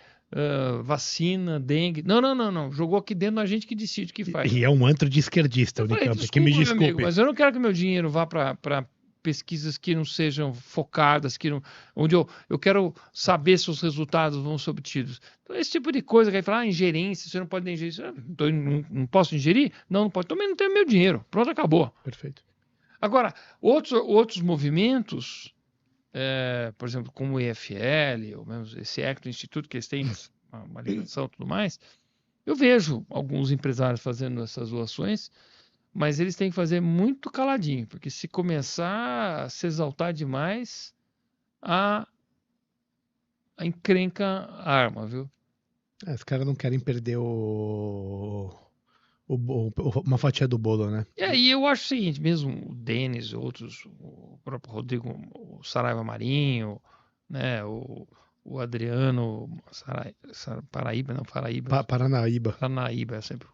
vacina, dengue. Não. Jogou aqui dentro a gente que decide o que faz. E é um antro de esquerdista, Unicamp, que me desculpe. Amigo, mas eu não quero que meu dinheiro vá para pesquisas que não sejam focadas, onde eu quero saber se os resultados vão ser obtidos. Então, esse tipo de coisa que aí fala, ingerência, você não pode ingerir. Não posso ingerir? Não pode. Também não tenho meu dinheiro. Pronto, acabou. Perfeito. Agora, outros movimentos, por exemplo, como o EFL, ou mesmo esse ECTO Instituto, que eles têm uma ligação e tudo mais, eu vejo alguns empresários fazendo essas doações, mas eles têm que fazer muito caladinho, porque se começar a se exaltar demais, a encrenca arma, viu? Os caras não querem perder uma fatia do bolo, né? E eu acho o seguinte, mesmo o Denis, outros, o próprio Rodrigo, o Saraiva Marinho, né, o Adriano Paranaíba, sempre,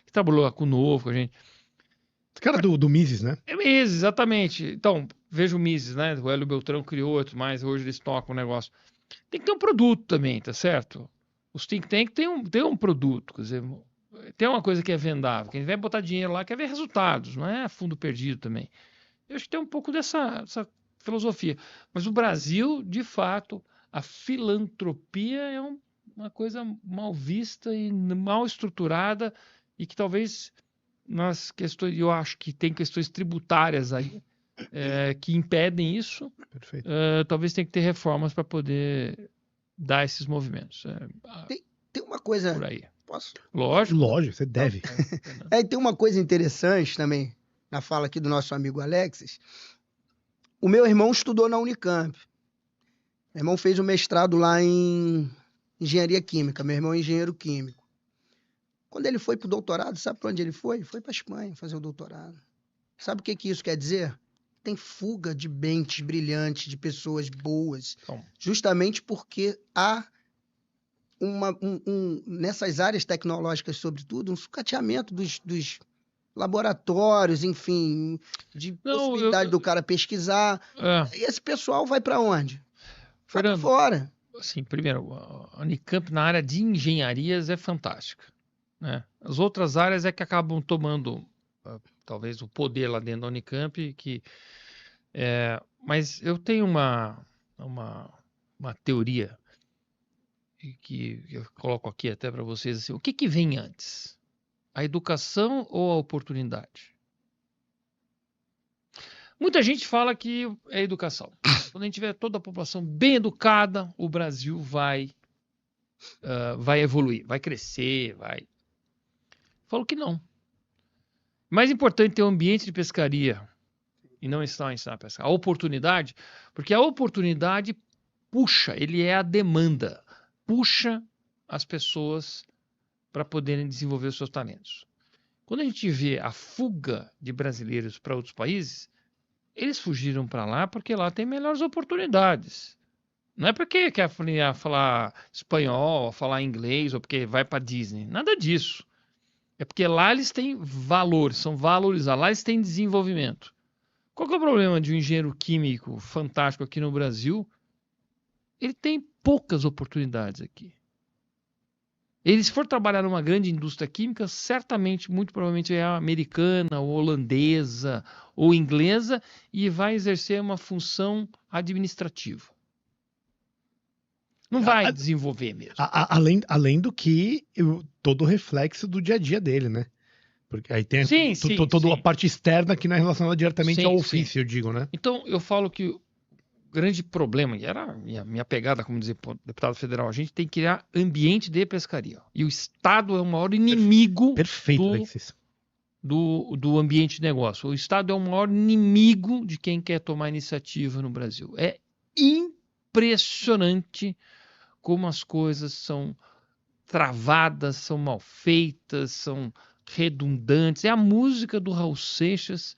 que trabalhou com o Novo, com a gente. Os caras do Mises, né? Mises, exatamente. Então, veja o Mises, né? O Hélio Beltrão criou outro, mas hoje eles tocam o negócio. Tem que ter um produto também, tá certo? Os think tank tem um produto, quer dizer, tem uma coisa que é vendável. Quem vai botar dinheiro lá quer ver resultados, não é fundo perdido também. Eu acho que tem um pouco dessa filosofia. Mas o Brasil, de fato, a filantropia é uma coisa mal vista e mal estruturada e que talvez nas questões, eu acho que tem questões tributárias aí que impedem isso. Perfeito. Talvez tenha que ter reformas para poder dar esses movimentos. Tem uma coisa... Por aí. Posso? Lógico, você deve. Tem uma coisa interessante também, na fala aqui do nosso amigo Alexis. O meu irmão estudou na Unicamp. Meu irmão fez o mestrado lá em engenharia química. Meu irmão é engenheiro químico. Quando ele foi para o doutorado, sabe para onde ele foi? Foi para a Espanha fazer o doutorado. Sabe o que isso quer dizer? tem fuga de mentes brilhantes, de pessoas boas, Então, justamente porque há nessas áreas tecnológicas, sobretudo, um sucateamento dos laboratórios, enfim, de possibilidade do cara pesquisar. E esse pessoal vai para onde? Vai para Fernando, fora. assim, primeiro, a Unicamp na área de engenharias é fantástica, né? As outras áreas é que acabam tomando talvez o poder lá dentro da Unicamp, mas eu tenho uma teoria que eu coloco aqui até para vocês assim, o que vem antes? A educação ou a oportunidade? Muita gente fala que é a educação. Quando a gente tiver toda a população bem educada, o Brasil vai evoluir, vai crescer, vai. Falo que não. Mais importante ter um ambiente de pescaria e não ensinar a pescar. A oportunidade, porque a oportunidade puxa, ele é a demanda, puxa as pessoas para poderem desenvolver os seus talentos. Quando a gente vê a fuga de brasileiros para outros países, eles fugiram para lá porque lá tem melhores oportunidades. Não é porque quer falar espanhol, falar inglês, ou porque vai para Disney. Nada disso. É porque lá eles têm valor, são valorizados, lá eles têm desenvolvimento. Qual que é o problema de um engenheiro químico fantástico aqui no Brasil? Ele tem poucas oportunidades aqui. Ele, se for trabalhar numa grande indústria química, certamente, muito provavelmente é americana, ou holandesa, ou inglesa, e vai exercer uma função administrativa. Não vai desenvolver mesmo. Além do que todo o reflexo do dia a dia dele, né? Porque aí tem toda a parte externa que não é relacionada diretamente ao ofício, eu digo, né? Então, eu falo que o grande problema, e era a minha pegada, como dizer, deputado federal, a gente tem que criar ambiente de pescaria. E o Estado é o maior inimigo do ambiente de negócio. O Estado é o maior inimigo de quem quer tomar iniciativa no Brasil. É impressionante como as coisas são travadas, são mal feitas, são redundantes. É a música do Raul Seixas,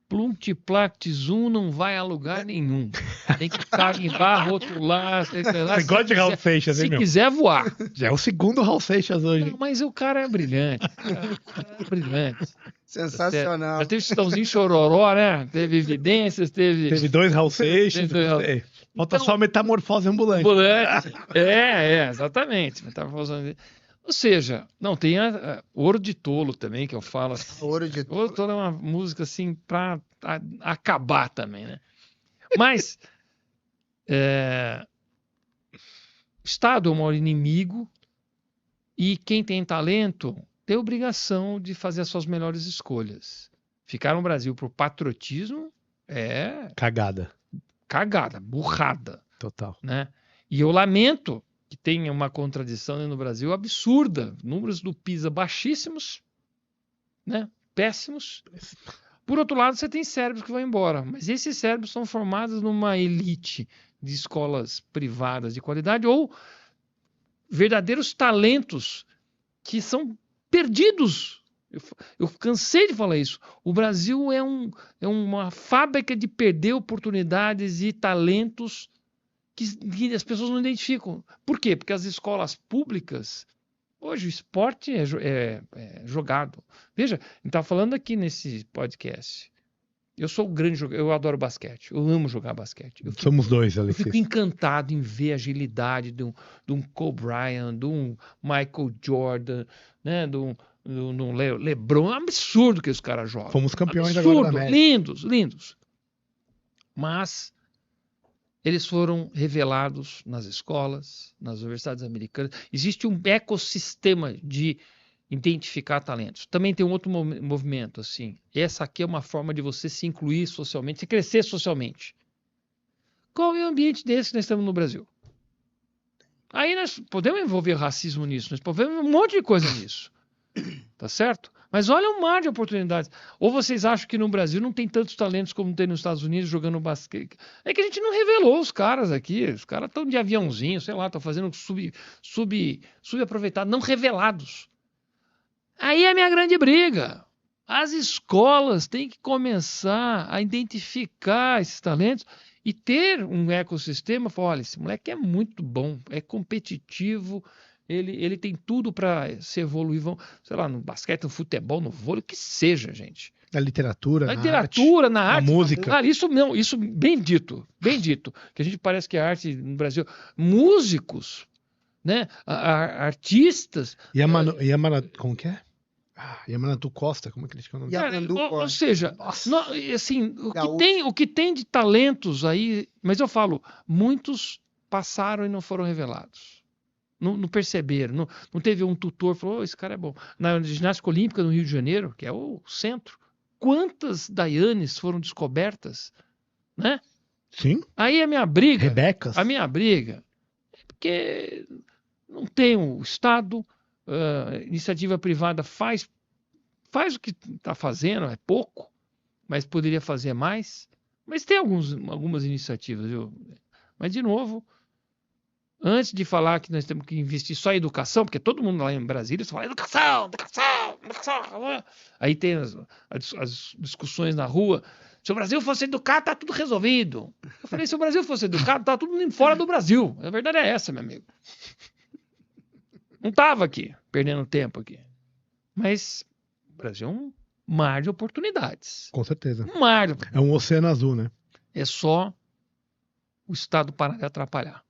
Plumtiplactis não vai a lugar nenhum. Tem que carimbar, rotular. Você gosta de Raul Seixas, hein, meu? Se quiser voar. Já é o segundo Raul Seixas hoje. Não, mas o cara é brilhante. Brilhante. Sensacional. Já teve Chitãozinho Chororó, né? Teve Evidências, Teve dois Raul Seixas. Falta só a metamorfose ambulante. Exatamente. Metamorfose. Ou seja, não, tem Ouro de Tolo também, que eu falo. Ouro de Tolo. Ouro de Tolo é uma música assim pra acabar também, né? Mas o Estado é o maior inimigo e quem tem talento tem a obrigação de fazer as suas melhores escolhas. Ficar no Brasil pro patriotismo é... Cagada, burrada. Total. Né? E eu lamento que tem uma contradição no Brasil absurda. Números do PISA baixíssimos, né? Péssimos. Por outro lado, você tem cérebros que vão embora. Mas esses cérebros são formados numa elite de escolas privadas de qualidade ou verdadeiros talentos que são perdidos. Eu cansei de falar isso. O Brasil é uma fábrica de perder oportunidades e talentos que as pessoas não identificam. Por quê? Porque as escolas públicas, hoje o esporte é jogado. Veja, a gente está falando aqui nesse podcast. Eu sou um grande jogador, eu adoro basquete, eu amo jogar basquete. Somos dois, Alex. Eu fico encantado em ver a agilidade de um Kobe Bryant, de um Michael Jordan, né, de um LeBron. É um absurdo que os caras jogam. Fomos campeões absurdo, agora da América. Lindos. Mas eles foram revelados nas escolas, nas universidades americanas. Existe um ecossistema de identificar talentos. Também tem um outro movimento, assim. Essa aqui é uma forma de você se incluir socialmente, se crescer socialmente. Qual é o ambiente desse que nós estamos no Brasil? Aí nós podemos envolver racismo nisso, nós podemos envolver um monte de coisa nisso. Tá certo? Mas olha um mar de oportunidades. Ou vocês acham que no Brasil não tem tantos talentos como tem nos Estados Unidos jogando basquete? É que a gente não revelou os caras aqui. Os caras estão de aviãozinho, sei lá, estão fazendo subaproveitado, não revelados. Aí é a minha grande briga. As escolas têm que começar a identificar esses talentos e ter um ecossistema. Falar, olha, esse moleque é muito bom, é competitivo, ele tem tudo para se evoluir, sei lá, no basquete, no futebol, no vôlei, o que seja, gente. Na literatura, Na na literatura, arte, na arte, na música. Ah, isso não, isso bem dito, que a gente parece que a arte no Brasil, músicos, né, artistas. Como que é? Yamandu Costa, como é que ele chama o nome? Yamandu Ou Costa. seja, Nossa. assim, Gaúcho. o que tem de talentos aí, mas eu falo, muitos passaram e não foram revelados. Não perceberam, não teve um tutor que falou, esse cara é bom. Na ginástica olímpica no Rio de Janeiro, que é o centro, quantas Dayanes foram descobertas, né? Sim. Aí a minha briga, Rebecas. é porque não tem o Estado, iniciativa privada faz o que está fazendo, é pouco, mas poderia fazer mais. Mas tem algumas iniciativas, viu? Mas, de novo, antes de falar que nós temos que investir só em educação, porque todo mundo lá em Brasília só fala educação. Aí tem as discussões na rua. Se o Brasil fosse educado, tá tudo resolvido. Eu falei, se o Brasil fosse educado, tá tudo indo fora do Brasil. A verdade é essa, meu amigo. Não tava aqui, perdendo tempo aqui. Mas o Brasil é um mar de oportunidades. Com certeza. Um mar de... É um oceano azul, né? É só o Estado parar de atrapalhar.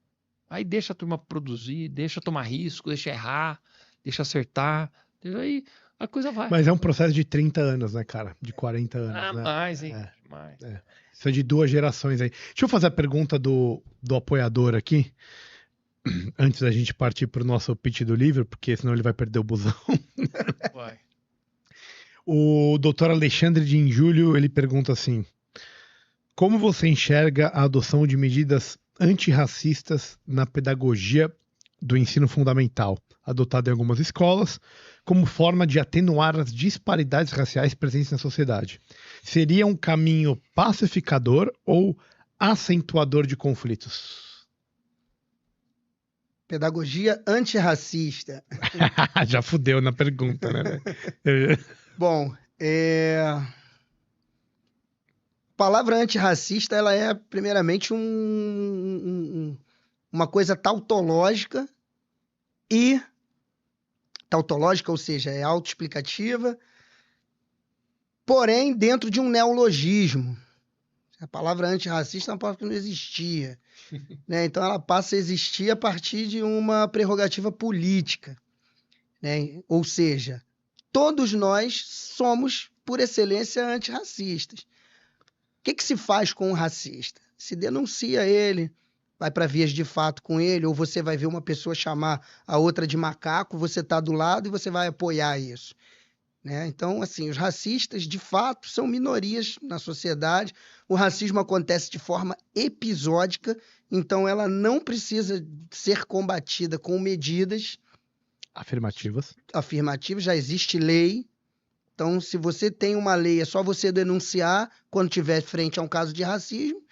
Aí deixa a turma produzir, deixa tomar risco, deixa errar, deixa acertar. Aí a coisa vai. Mas é um processo de 30 anos, né, cara? De 40 anos, né? Mais, hein? É. Mais. É. Isso é de 2 gerações aí. Deixa eu fazer a pergunta do apoiador aqui, antes da gente partir para o nosso pitch do livro, porque senão ele vai perder o busão. Vai. O doutor Alexandre de Injúlio, ele pergunta assim: como você enxerga a adoção de medidas antirracistas na pedagogia do ensino fundamental, adotada em algumas escolas, como forma de atenuar as disparidades raciais presentes na sociedade? Seria um caminho pacificador ou acentuador de conflitos? Pedagogia antirracista. Já fudeu na pergunta, né? Bom, a palavra antirracista, ela é primeiramente uma coisa tautológica, ou seja, é autoexplicativa, porém dentro de um neologismo. A palavra antirracista é uma palavra que não existia, né? Então ela passa a existir a partir de uma prerrogativa política, né? Ou seja, todos nós somos, por excelência, antirracistas. O que se faz com um racista? Se denuncia ele, vai para vias de fato com ele, ou você vai ver uma pessoa chamar a outra de macaco, você está do lado e você vai apoiar isso, né? Então, assim, os racistas, de fato, são minorias na sociedade. O racismo acontece de forma episódica, então ela não precisa ser combatida com medidas afirmativas. Já existe lei. Então, se você tem uma lei, é só você denunciar quando tiver frente a um caso de racismo.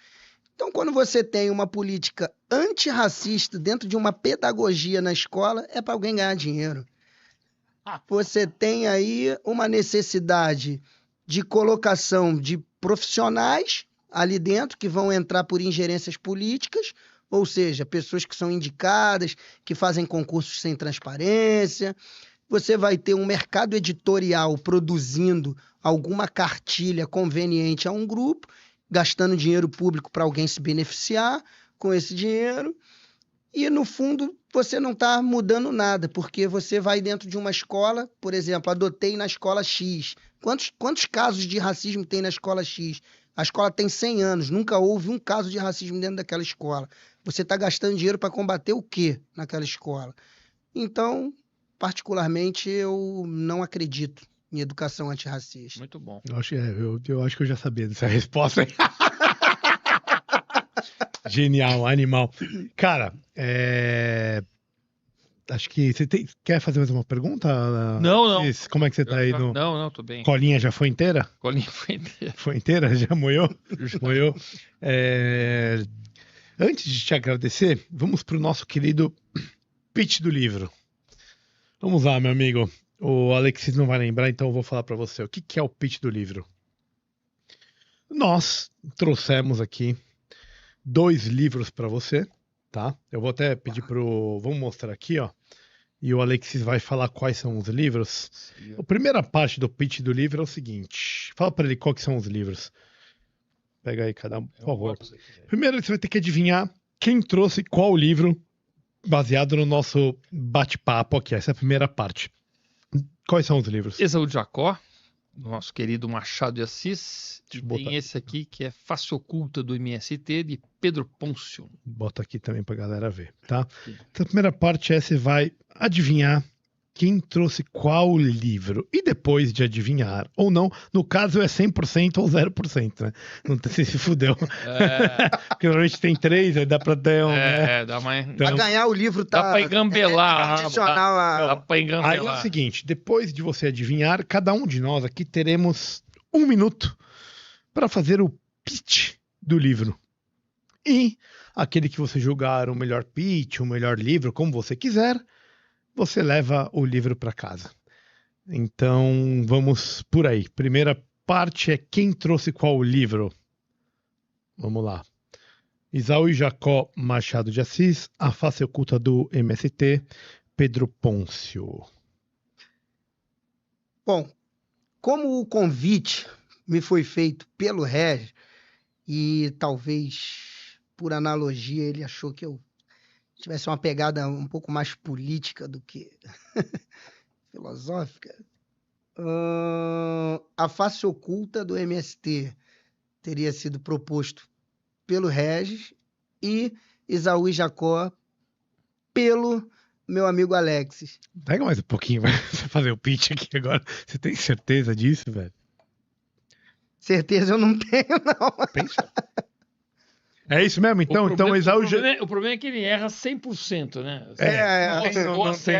Então, quando você tem uma política antirracista dentro de uma pedagogia na escola, é para alguém ganhar dinheiro. Você tem aí uma necessidade de colocação de profissionais ali dentro que vão entrar por ingerências políticas, ou seja, pessoas que são indicadas, que fazem concursos sem transparência. Você vai ter um mercado editorial produzindo alguma cartilha conveniente a um grupo, gastando dinheiro público para alguém se beneficiar com esse dinheiro. E, no fundo, você não está mudando nada, porque você vai dentro de uma escola, por exemplo, adotei na escola X. Quantos casos de racismo tem na escola X? A escola tem 100 anos, nunca houve um caso de racismo dentro daquela escola. Você está gastando dinheiro para combater o quê naquela escola? Então, particularmente, eu não acredito em educação antirracista. Muito bom. Eu acho que eu já sabia dessa resposta. Genial, animal. Cara, acho que você quer fazer mais uma pergunta? Não. Como é que você tá aí no... Não, tô bem. Colinha já foi inteira? Colinha foi inteira. Foi inteira? Já moiou? Moiou. Antes de te agradecer, vamos pro nosso querido pitch do livro. Vamos lá, meu amigo. O Alexis não vai lembrar, então eu vou falar para você. O que é o pitch do livro? Nós trouxemos aqui 2 livros para você, tá? Eu vou até pedir vamos mostrar aqui, ó. E o Alexis vai falar quais são os livros. A primeira parte do pitch do livro é o seguinte. Fala para ele quais que são os livros. Pega aí cada um, por favor. Primeiro você vai ter que adivinhar quem trouxe qual livro baseado no nosso bate-papo aqui. Essa é a primeira parte. Quais são os livros? Esaú de Jacó, do nosso querido Machado de Assis. Tem esse aqui que é Face Oculta do MST, de Pedro Pôncio. Bota aqui também pra galera ver, tá? Então a primeira parte é você vai adivinhar quem trouxe qual livro. E depois de adivinhar, ou não, no caso é 100% ou 0%, né? Não você se fudeu. Porque normalmente tem 3, aí dá pra dar um... dá mais... Pra ganhar o livro tá... Dá pra engambelar. Dá pra engambelar. Aí é o seguinte, depois de você adivinhar, cada um de nós aqui teremos 1 minuto para fazer o pitch do livro. E aquele que você julgar o melhor pitch, o melhor livro, como você quiser, você leva o livro para casa. Então, vamos por aí. Primeira parte é quem trouxe qual livro. Vamos lá. Esaú e Jacó, Machado de Assis, A Face Oculta do MST, Pedro Pôncio. Bom, como o convite me foi feito pelo Regis, e talvez por analogia ele achou que eu tivesse uma pegada um pouco mais política do que filosófica, A Face Oculta do MST teria sido proposto pelo Regis e Esaú e Jacó pelo meu amigo Alexis. Pega mais um pouquinho, vai fazer o pitch aqui agora. Você tem certeza disso, velho? Certeza eu não tenho, não. Pensa. É isso mesmo? Então, Esaú... O problema é que ele erra 100%, né?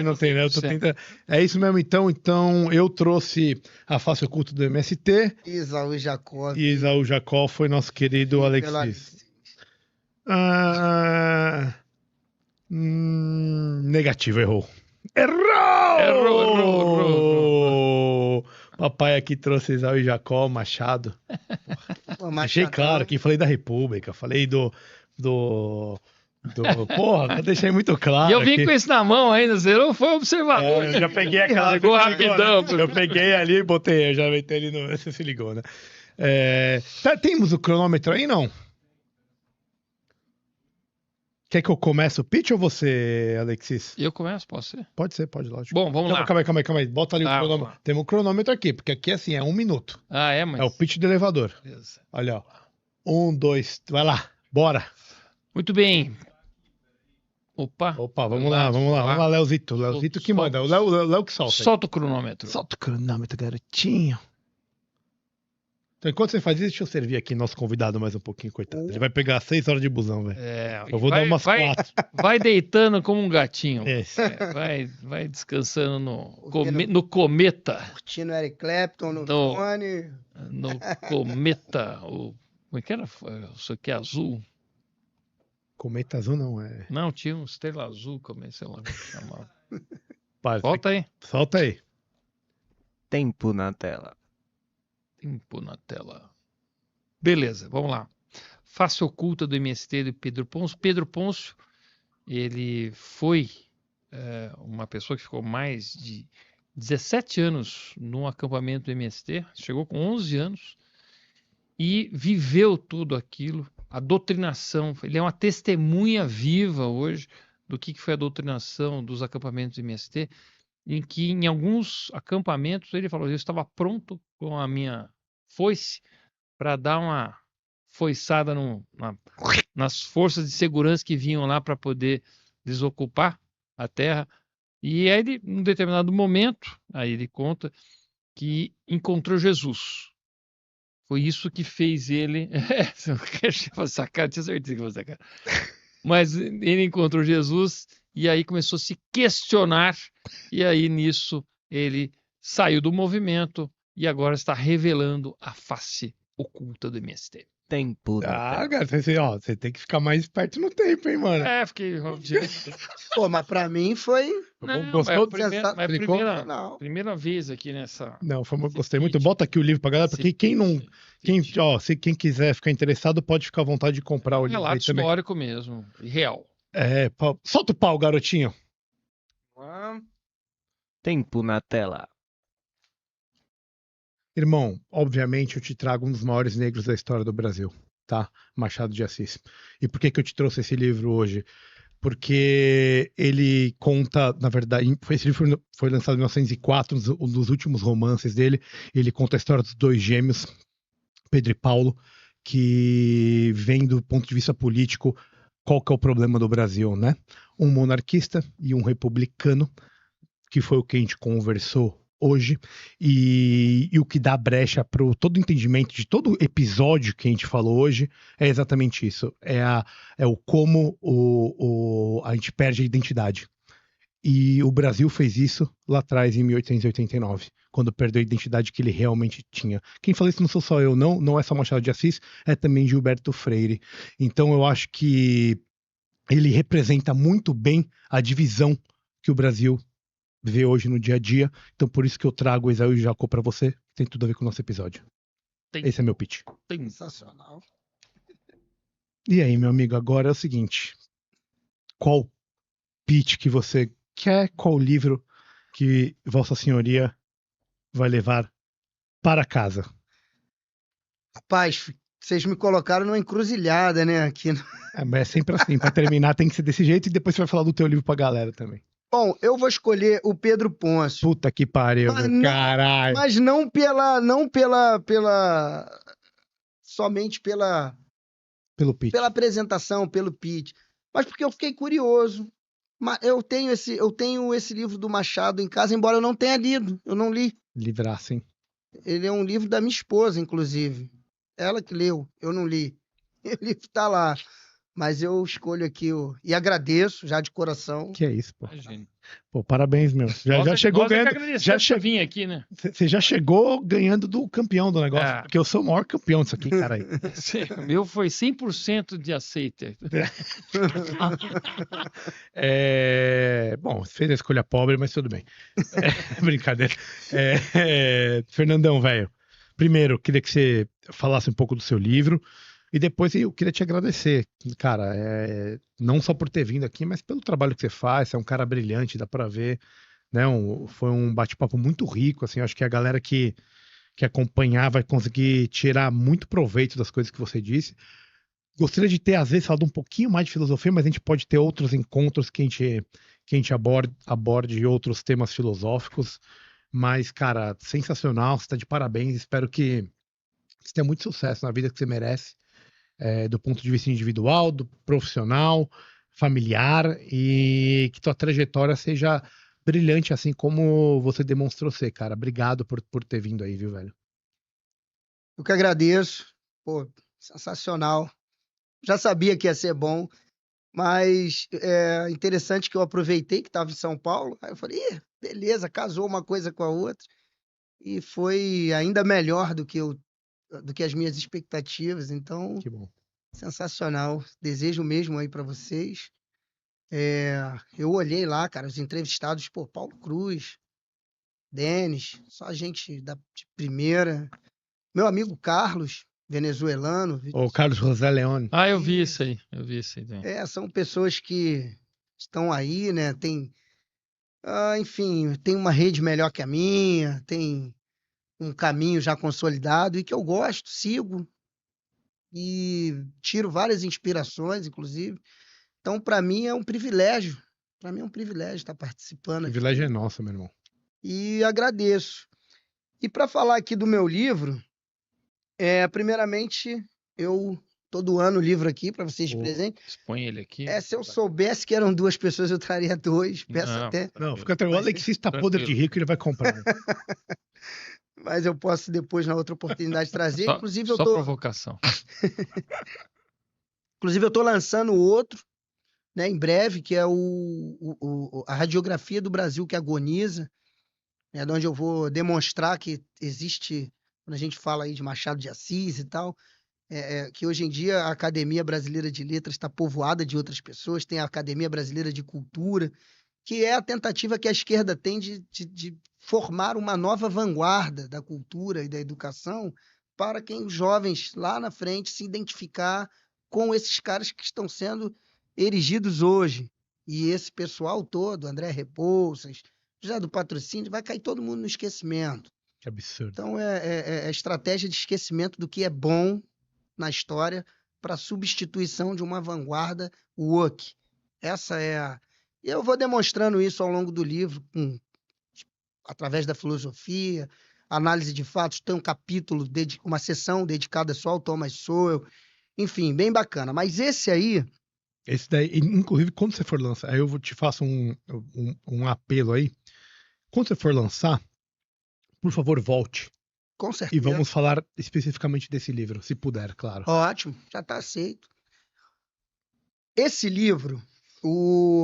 Não tem, né? Eu tô tentando... É isso mesmo, então. Então, eu trouxe A Face Oculta do MST. Esaú e Jacó. E Esaú Jacó foi nosso querido Alexis. Negativo, errou. Errou! Papai aqui trouxe Esaú e Jacó, Machado. Achei claro que falei da República, falei do porra, eu deixei muito claro. E eu vim aqui com isso na mão ainda, você não foi observador. Eu já peguei aquela. Chegou rapidão. Né? Eu peguei ali e botei, eu já meti ali no. Você se ligou, né? Temos o cronômetro aí, não? Quer que eu comece o pitch ou você, Alexis? Eu começo, posso ser? Pode ser, pode, lógico. Bom, vamos lá. Calma aí. Bota ali o cronômetro. Temos um cronômetro aqui, porque aqui assim é 1 minuto. Mas... É o pitch do elevador. Beleza. Olha, ó. 1, 2, vai lá, bora. Muito bem. Opa, vamos lá, Leozito. Leozito que manda. O Léo que solta. Solta o cronômetro. Solta o cronômetro, garotinho. Então, enquanto você faz isso, deixa eu servir aqui nosso convidado mais um pouquinho, coitado. Ele vai pegar 6 horas de busão, velho. Eu vou dar umas 4. Vai deitando como um gatinho. É. Vai descansando no cometa. Curtindo Eric Clapton no fone. No cometa. Como é que era? Isso aqui é azul? Cometa azul não, é... Não, tinha um estrela azul, como é que ela chamava. Solta aí. Tempo na tela. Tempo na tela. Beleza, vamos lá. Face Oculta do MST de Pedro Pôncio. Pedro Pôncio, ele foi uma pessoa que ficou mais de 17 anos num acampamento do MST, chegou com 11 anos e viveu tudo aquilo, a doutrinação. Ele é uma testemunha viva hoje do que foi a doutrinação dos acampamentos do MST, em que em alguns acampamentos ele falou: eu estava pronto com a minha foice para dar uma foiçada nas forças de segurança que vinham lá para poder desocupar a terra. E aí, ele, num determinado momento, aí ele conta que encontrou Jesus. Foi isso que fez ele... Você não quer fazer essa cara? Tinha certeza que você cara. Mas ele encontrou Jesus e aí começou a se questionar. E aí, nisso, ele saiu do movimento e agora está revelando a face oculta do MST. Tempo na Ah, tela. cara, você tem que ficar mais esperto no tempo, hein, mano? Fiquei. Pô, mas pra mim foi Não, Gostou? mas Clicou? sensacional. primeira vez aqui nessa. Não, esse gostei muito. pitch, Bota aqui o livro pra galera, esse porque quem não. pitch. Se quem quiser ficar interessado, pode ficar à vontade de comprar o livro aí Relato também. histórico mesmo, e real. Solta o pau, garotinho. Tempo na tela. Irmão, obviamente eu te trago um dos maiores negros da história do Brasil, tá? Machado de Assis. E por que que eu te trouxe esse livro hoje? Porque ele conta, na verdade, esse livro foi lançado em 1904, um dos últimos romances dele. Ele conta a história dos dois gêmeos, Pedro e Paulo, que vem do ponto de vista político, qual que é o problema do Brasil, né? Um monarquista e um republicano, que foi o que a gente conversou hoje, e o que dá brecha para todo o entendimento de todo episódio que a gente falou hoje é exatamente isso. É o como a gente perde a identidade. E o Brasil fez isso lá atrás, em 1889, quando perdeu a identidade que ele realmente tinha. Quem fala isso não sou só eu, não é só Machado de Assis, é também Gilberto Freire. Então eu acho que ele representa muito bem a divisão que o Brasil vê hoje no dia a dia. Então por isso que eu trago o Esaú e o Jacó para você, tem tudo a ver com o nosso episódio. Esse é meu pitch. Sensacional. E aí, meu amigo, agora é o seguinte, qual pitch que você quer, qual livro que Vossa Senhoria vai levar para casa? Rapaz, vocês me colocaram numa encruzilhada, né? Aqui. Mas é sempre assim, para terminar tem que ser desse jeito e depois você vai falar do teu livro pra galera também. Bom, eu vou escolher o Pedro Ponço. Puta que pariu, Mas meu não- caralho. Mas somente Pelo pitch. pela apresentação, pelo pitch, mas porque eu fiquei curioso. Eu tenho esse livro do Machado em casa, embora eu não tenha lido, eu não li. Livraço, hein? Ele é um livro da minha esposa, inclusive. Ela que leu, eu não li. O livro tá lá. Mas eu escolho aqui e agradeço já de coração. Que é isso, pô. Imagina. Pô, parabéns, meu. Já chegou ganhando. Já vir aqui, né? Você já chegou ganhando do campeão do negócio, porque eu sou o maior campeão disso aqui, cara aí. O meu foi 100% de aceite. Bom, fez a escolha pobre, mas tudo bem. Brincadeira. Fernandão, velho. Primeiro, queria que você falasse um pouco do seu livro. E depois eu queria te agradecer, cara, não só por ter vindo aqui, mas pelo trabalho que você faz. Você é um cara brilhante, dá pra ver, né? Foi um bate-papo muito rico, assim. Acho que a galera que acompanhar vai conseguir tirar muito proveito das coisas que você disse. Gostaria de ter, às vezes, falado um pouquinho mais de filosofia, mas a gente pode ter outros encontros que a gente aborde outros temas filosóficos. Mas, cara, sensacional, você tá de parabéns. Espero que você tenha muito sucesso na vida que você merece. Do ponto de vista individual, do profissional, familiar, e que tua trajetória seja brilhante, assim como você demonstrou ser, cara. Obrigado por ter vindo aí, viu, velho? Eu que agradeço. Pô, sensacional. Já sabia que ia ser bom, mas é interessante que eu aproveitei que estava em São Paulo. Aí eu falei, beleza, casou uma coisa com a outra. E foi ainda melhor do que as minhas expectativas. Então, Que bom. sensacional. Desejo mesmo aí para vocês. Eu olhei lá, cara, os entrevistados, pô, Paulo Cruz, Denis, só gente de primeira. Meu amigo Carlos, venezuelano. O Carlos José Leone. Eu vi isso aí. Também. São pessoas que estão aí, né? Enfim, tem uma rede melhor que a minha, tem um caminho já consolidado e que eu gosto, sigo e tiro várias inspirações, inclusive. Então, para mim é um privilégio. Para mim é um privilégio estar participando. O privilégio é nosso, meu irmão. E agradeço. E para falar aqui do meu livro, primeiramente, eu tô doando o livro aqui para vocês de presente. Expõe ele aqui. Se eu soubesse que eram 2 pessoas, eu traria 2. Peço até. Não, fica tranquilo. O Alexista tá podre de rico, ele vai comprar. Mas eu posso depois, na outra oportunidade, trazer. Inclusive, só provocação. Inclusive, eu tô lançando outro, né, em breve, que é a radiografia do Brasil que agoniza, né, onde eu vou demonstrar que existe, quando a gente fala aí de Machado de Assis e tal, que hoje em dia a Academia Brasileira de Letras está povoada de outras pessoas, tem a Academia Brasileira de Cultura, que é a tentativa que a esquerda tem de formar uma nova vanguarda da cultura e da educação para quem os jovens lá na frente se identificar com esses caras que estão sendo erigidos hoje. E esse pessoal todo, André Rebouças, José do Patrocínio, vai cair todo mundo no esquecimento. Que absurdo. Então, é estratégia de esquecimento do que é bom na história para substituição de uma vanguarda woke. Essa é a... E eu vou demonstrando isso ao longo do livro, através da filosofia, análise de fatos. Tem um capítulo, uma seção dedicada só ao Thomas Sowell. Enfim, bem bacana. Mas esse aí... Esse daí, inclusive, quando você for lançar, aí eu te faço um apelo aí. Quando você for lançar, por favor, volte. Com certeza. E vamos falar especificamente desse livro, se puder, claro. Ótimo, já está aceito. Esse livro,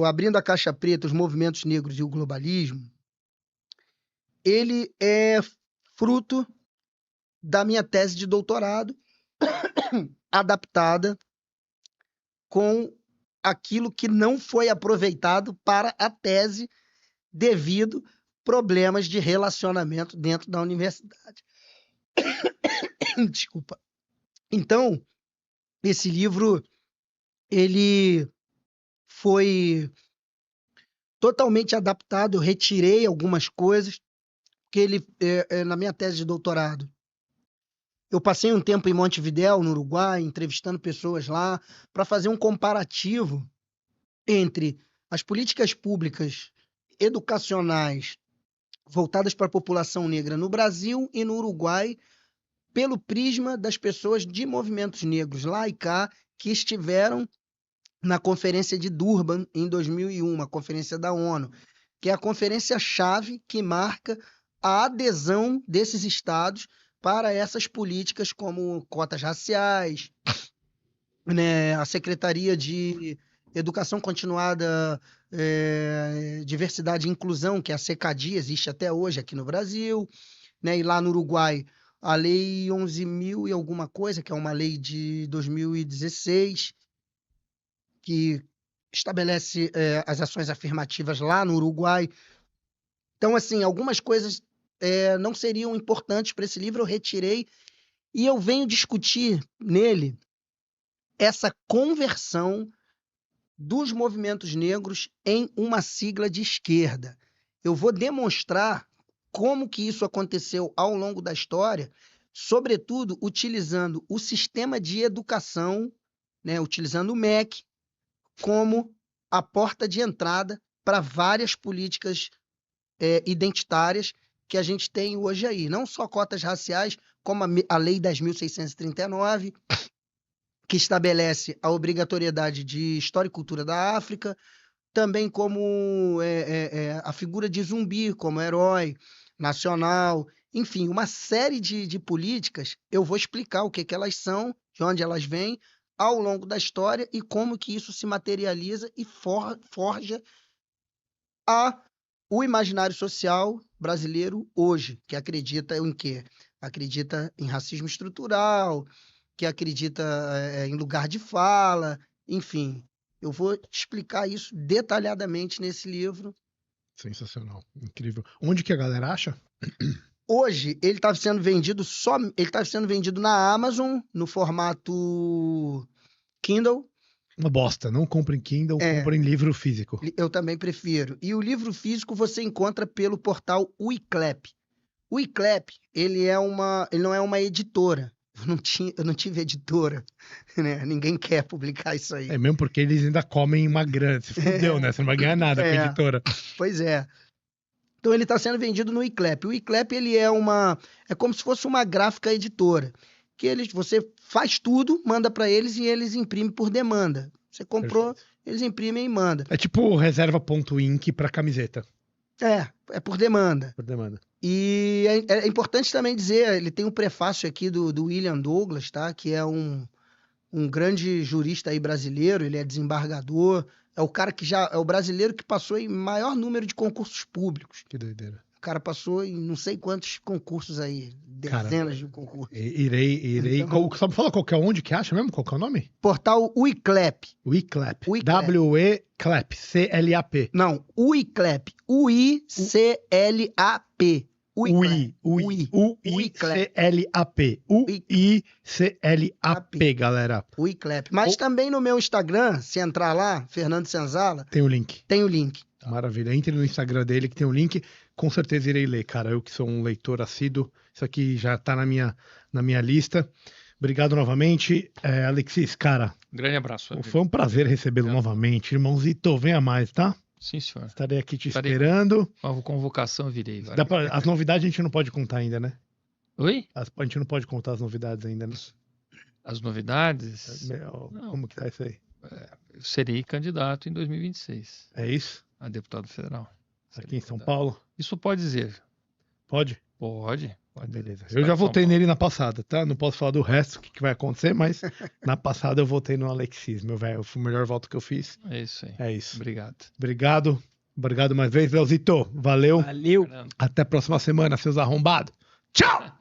Abrindo a Caixa Preta, os Movimentos Negros e o Globalismo, ele é fruto da minha tese de doutorado, adaptada com aquilo que não foi aproveitado para a tese devido problemas de relacionamento dentro da universidade. Desculpa. Então, esse livro, ele foi totalmente adaptado, eu retirei algumas coisas, porque ele, na minha tese de doutorado, eu passei um tempo em Montevidéu, no Uruguai, entrevistando pessoas lá, para fazer um comparativo entre as políticas públicas educacionais voltadas para a população negra no Brasil e no Uruguai, pelo prisma das pessoas de movimentos negros lá e cá, que estiveram na Conferência de Durban em 2001, uma conferência da ONU, que é a conferência-chave que marca a adesão desses estados para essas políticas como cotas raciais, né, a Secretaria de Educação Continuada, Diversidade e Inclusão, que é a SECADI, existe até hoje aqui no Brasil, né, e lá no Uruguai a Lei 11.000 e alguma coisa, que é uma lei de 2016, que estabelece as ações afirmativas lá no Uruguai. Então, assim, algumas coisas não seriam importantes para esse livro, eu retirei, e eu venho discutir nele essa conversão dos movimentos negros em uma sigla de esquerda. Eu vou demonstrar como que isso aconteceu ao longo da história, sobretudo utilizando o sistema de educação, né, utilizando o MEC como a porta de entrada para várias políticas identitárias que a gente tem hoje aí. Não só cotas raciais, como a Lei 10.639, que estabelece a obrigatoriedade de História e Cultura da África, também como a figura de zumbi, como herói nacional, enfim, uma série de políticas. Eu vou explicar o que elas são, de onde elas vêm, ao longo da história e como que isso se materializa e forja o imaginário social brasileiro hoje, que acredita em quê? Acredita em racismo estrutural, que acredita em lugar de fala, enfim. Eu vou explicar isso detalhadamente nesse livro. Sensacional, incrível. Onde que a galera acha? Hoje ele está sendo vendido na Amazon no formato Kindle. Uma bosta, não comprem Kindle, comprem livro físico. Eu também prefiro. E o livro físico você encontra pelo portal Wiclap. O Wiclap, ele não é uma editora. Eu não tive editora, né? Ninguém quer publicar isso aí. Mesmo porque eles ainda comem uma grana. Se fudeu, né? Você não vai ganhar nada com a editora. Pois é. Então ele está sendo vendido no Wiclap. O Wiclap, ele é como se fosse uma gráfica editora. Que você faz tudo, manda para eles e eles imprimem por demanda. Você comprou, perfeito, eles imprimem e mandam. É tipo reserva.inc para camiseta. É por demanda. Por demanda. E é importante também dizer, ele tem um prefácio aqui do William Douglas, tá? Que é um grande jurista aí brasileiro, ele é desembargador, é o cara que é o brasileiro que passou em maior número de concursos públicos. Que doideira. cara passou em não sei quantos concursos aí, Cara, dezenas de concursos. Irei. Então- Sabe falar qual que é onde que acha mesmo? Qual que é o nome? Portal Uiclap. WeClap. WeClap. W-E-Clap. C-L-A-P. Não, Uiclap. U-I-C-L-A-P. UI. U-I-C-L-A-P. U-I-C-L-A-P, galera. Uiclap. Mas também no meu Instagram, se entrar lá, Fernando Senzala, Tem o link. tem o link. Maravilha. Entre no Instagram dele que tem o link. Com certeza irei ler, cara. Eu que sou um leitor assíduo. Isso aqui já tá na minha lista. Obrigado novamente. Alexis, cara, Um grande abraço. amigo. foi um prazer recebê-lo novamente. Irmãozito, venha mais, tá? Sim, senhor. Estarei aqui te Estarei. esperando. Com a convocação eu virei. Vai. As novidades a gente não pode contar ainda, né? Oi? A gente não pode contar as novidades ainda, né? As novidades? Não. Como que tá isso aí? Eu serei candidato em 2026 É isso? a deputado federal. Aqui em São Candidato. Paulo? Isso pode dizer. Pode? Pode. Beleza. Estado Eu já de São votei Paulo. nele na passada, tá? Não posso falar do resto, o que vai acontecer, mas na passada eu votei no Alexis, meu velho. Foi o melhor voto que eu fiz. É isso aí. É isso. Obrigado. Obrigado. Obrigado mais vez, Leozito. Valeu. Valeu. Fernando. Até a próxima semana, seus arrombados. Tchau!